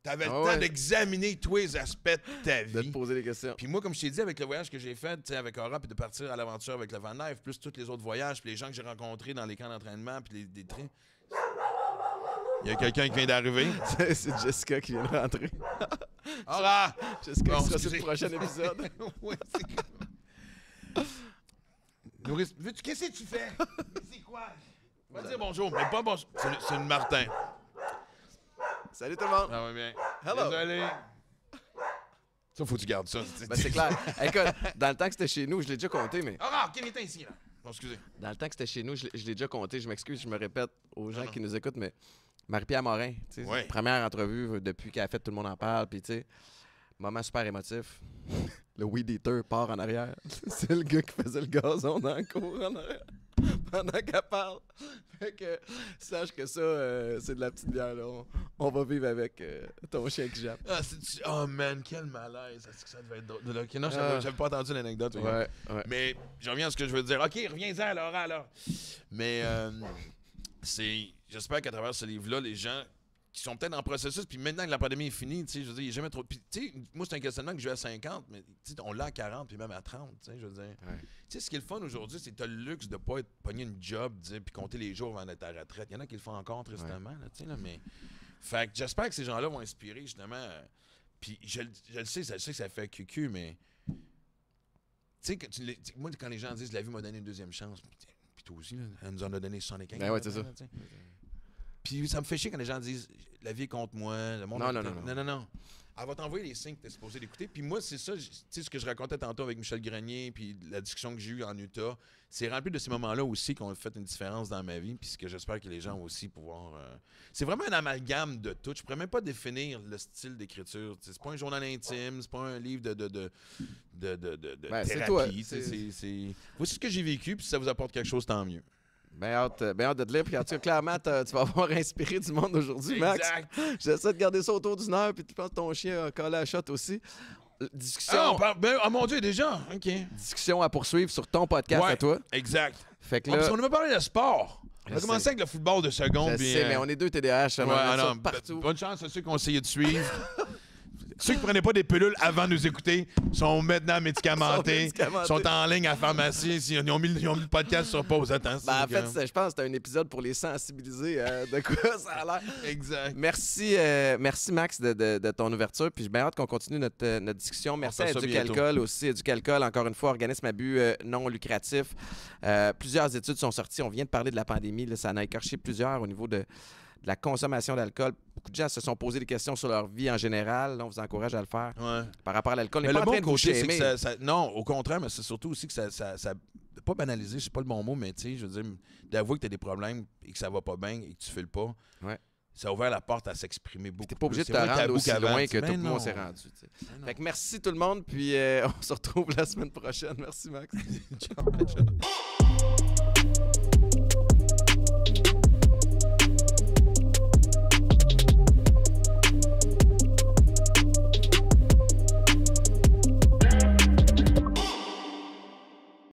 tu avais le temps d'examiner tous les aspects de ta vie. De te poser des questions. Puis moi, comme je t'ai dit, avec le voyage que j'ai fait avec Aura, puis de partir à l'aventure avec le Van Life, plus tous les autres voyages, puis les gens que j'ai rencontrés dans les camps d'entraînement, puis des trains. Il y a quelqu'un qui vient d'arriver. C'est Jessica qui vient de rentrer. Aura! Jessica sera sur le prochain épisode. Oui, c'est cool. Qu'est-ce que tu fais? C'est quoi? Va dire bonjour, mais pas bonjour. C'est une Martin. Salut tout le monde. Ça va bien. Hello. Désolé. Ça, faut que tu gardes ça. Ben, c'est clair. Écoute, dans le temps que c'était chez nous, je l'ai déjà compté, mais. Ah, quel était ici, là? Bon, excusez. Dans le temps que c'était chez nous, je l'ai déjà compté. Je m'excuse, je me répète aux gens qui nous écoutent, mais Marie-Pierre Morin, tu sais, première entrevue depuis qu'elle a fait Tout le monde en parle, puis tu sais, moment super émotif. Le weed eater part en arrière. C'est le gars qui faisait le gazon dans le cours en arrière. Pendant qu'elle parle. Fait que sache que ça, c'est de la petite bière. Là. On va vivre avec ton chien qui jappe. Oh man, quel malaise. Est-ce que ça devait être drôle? Non, j'avais pas entendu l'anecdote. Ouais. Mais je reviens à ce que je veux dire. OK, reviens-en, Laura, là. Mais j'espère qu'à travers ce livre-là, les gens qui sont peut-être en processus, puis maintenant que la pandémie est finie, tu sais, je veux dire, il n'y a jamais trop. Puis, tu sais, moi, c'est un questionnement que j'ai à 50, mais on l'a à 40, puis même à 30, tu sais, je veux dire. Ouais. Tu sais, ce qui est le fun aujourd'hui, c'est que tu as le luxe de ne pas être pogné une job, puis compter les jours avant d'être à la retraite. Il y en a qui le font encore, tristement, là, tu sais, là, mais. Fait que j'espère que ces gens-là vont inspirer, justement. Puis, je le sais, que ça fait cucu, mais. Tu sais, moi, quand les gens disent la vie m'a donné une deuxième chance, puis toi aussi, là, elle nous en a donné 75. Ben ouais, c'est ça. Puis ça me fait chier quand les gens disent la vie est contre moi, le monde. Non. Elle va t'envoyer les signes que tu es supposé d'écouter. Puis moi, c'est ça, tu sais, ce que je racontais tantôt avec Michel Grenier, puis la discussion que j'ai eue en Utah, c'est rempli de ces moments-là aussi qui ont fait une différence dans ma vie, puis ce que j'espère que les gens vont aussi pouvoir. C'est vraiment un amalgame de tout. Je pourrais même pas définir le style d'écriture. C'est pas un journal intime, c'est pas un livre de thérapie. C'est toi. Voici ce que j'ai vécu, puis si ça vous apporte quelque chose, tant mieux. Bien hâte de te lire. Puis clairement, tu vas avoir inspiré du monde aujourd'hui, Max. Exact. J'essaie de garder ça autour d'une heure. Puis tu penses que ton chien a collé à la shot aussi. Discussion. Ah, mon Dieu, déjà. OK. Discussion à poursuivre sur ton podcast à toi. Exact. Fait que là. Parce qu'on a parlé de sport. On a commencé avec le football de seconde. Je sais, mais on est deux TDAH. Partout. Bonne chance à ceux qui ont essayé de suivre. Ceux qui ne prenaient pas des pilules avant de nous écouter sont maintenant médicamentés. Sont en ligne à la pharmacie. Ils ont mis le podcast sur pause. Attends. En fait, je pense que c'était un épisode pour les sensibiliser de quoi ça a l'air. Exact. Merci Max, de ton ouverture. Puis j'ai bien hâte qu'on continue notre discussion. Merci à Éducalcool aussi. Éducalcool, encore une fois, organisme à but non lucratif. Plusieurs études sont sorties. On vient de parler de la pandémie. Là, ça en a écorché plusieurs au niveau de la consommation d'alcool. Beaucoup de gens se sont posé des questions sur leur vie en général. Là, on vous encourage à le faire. Ouais. Par rapport à l'alcool. Mais le bon côté, c'est que ça... Non, au contraire, mais c'est surtout aussi que ça pas banaliser, c'est pas le bon mot, mais tu sais, je veux dire, d'avouer que tu as des problèmes et que ça va pas bien et que tu files pas. Ouais. Ça a ouvert la porte à s'exprimer beaucoup. T'es pas obligé de te rendre aussi loin que tout le monde s'est rendu. Fait que merci tout le monde, puis on se retrouve la semaine prochaine. Merci Max. Ciao.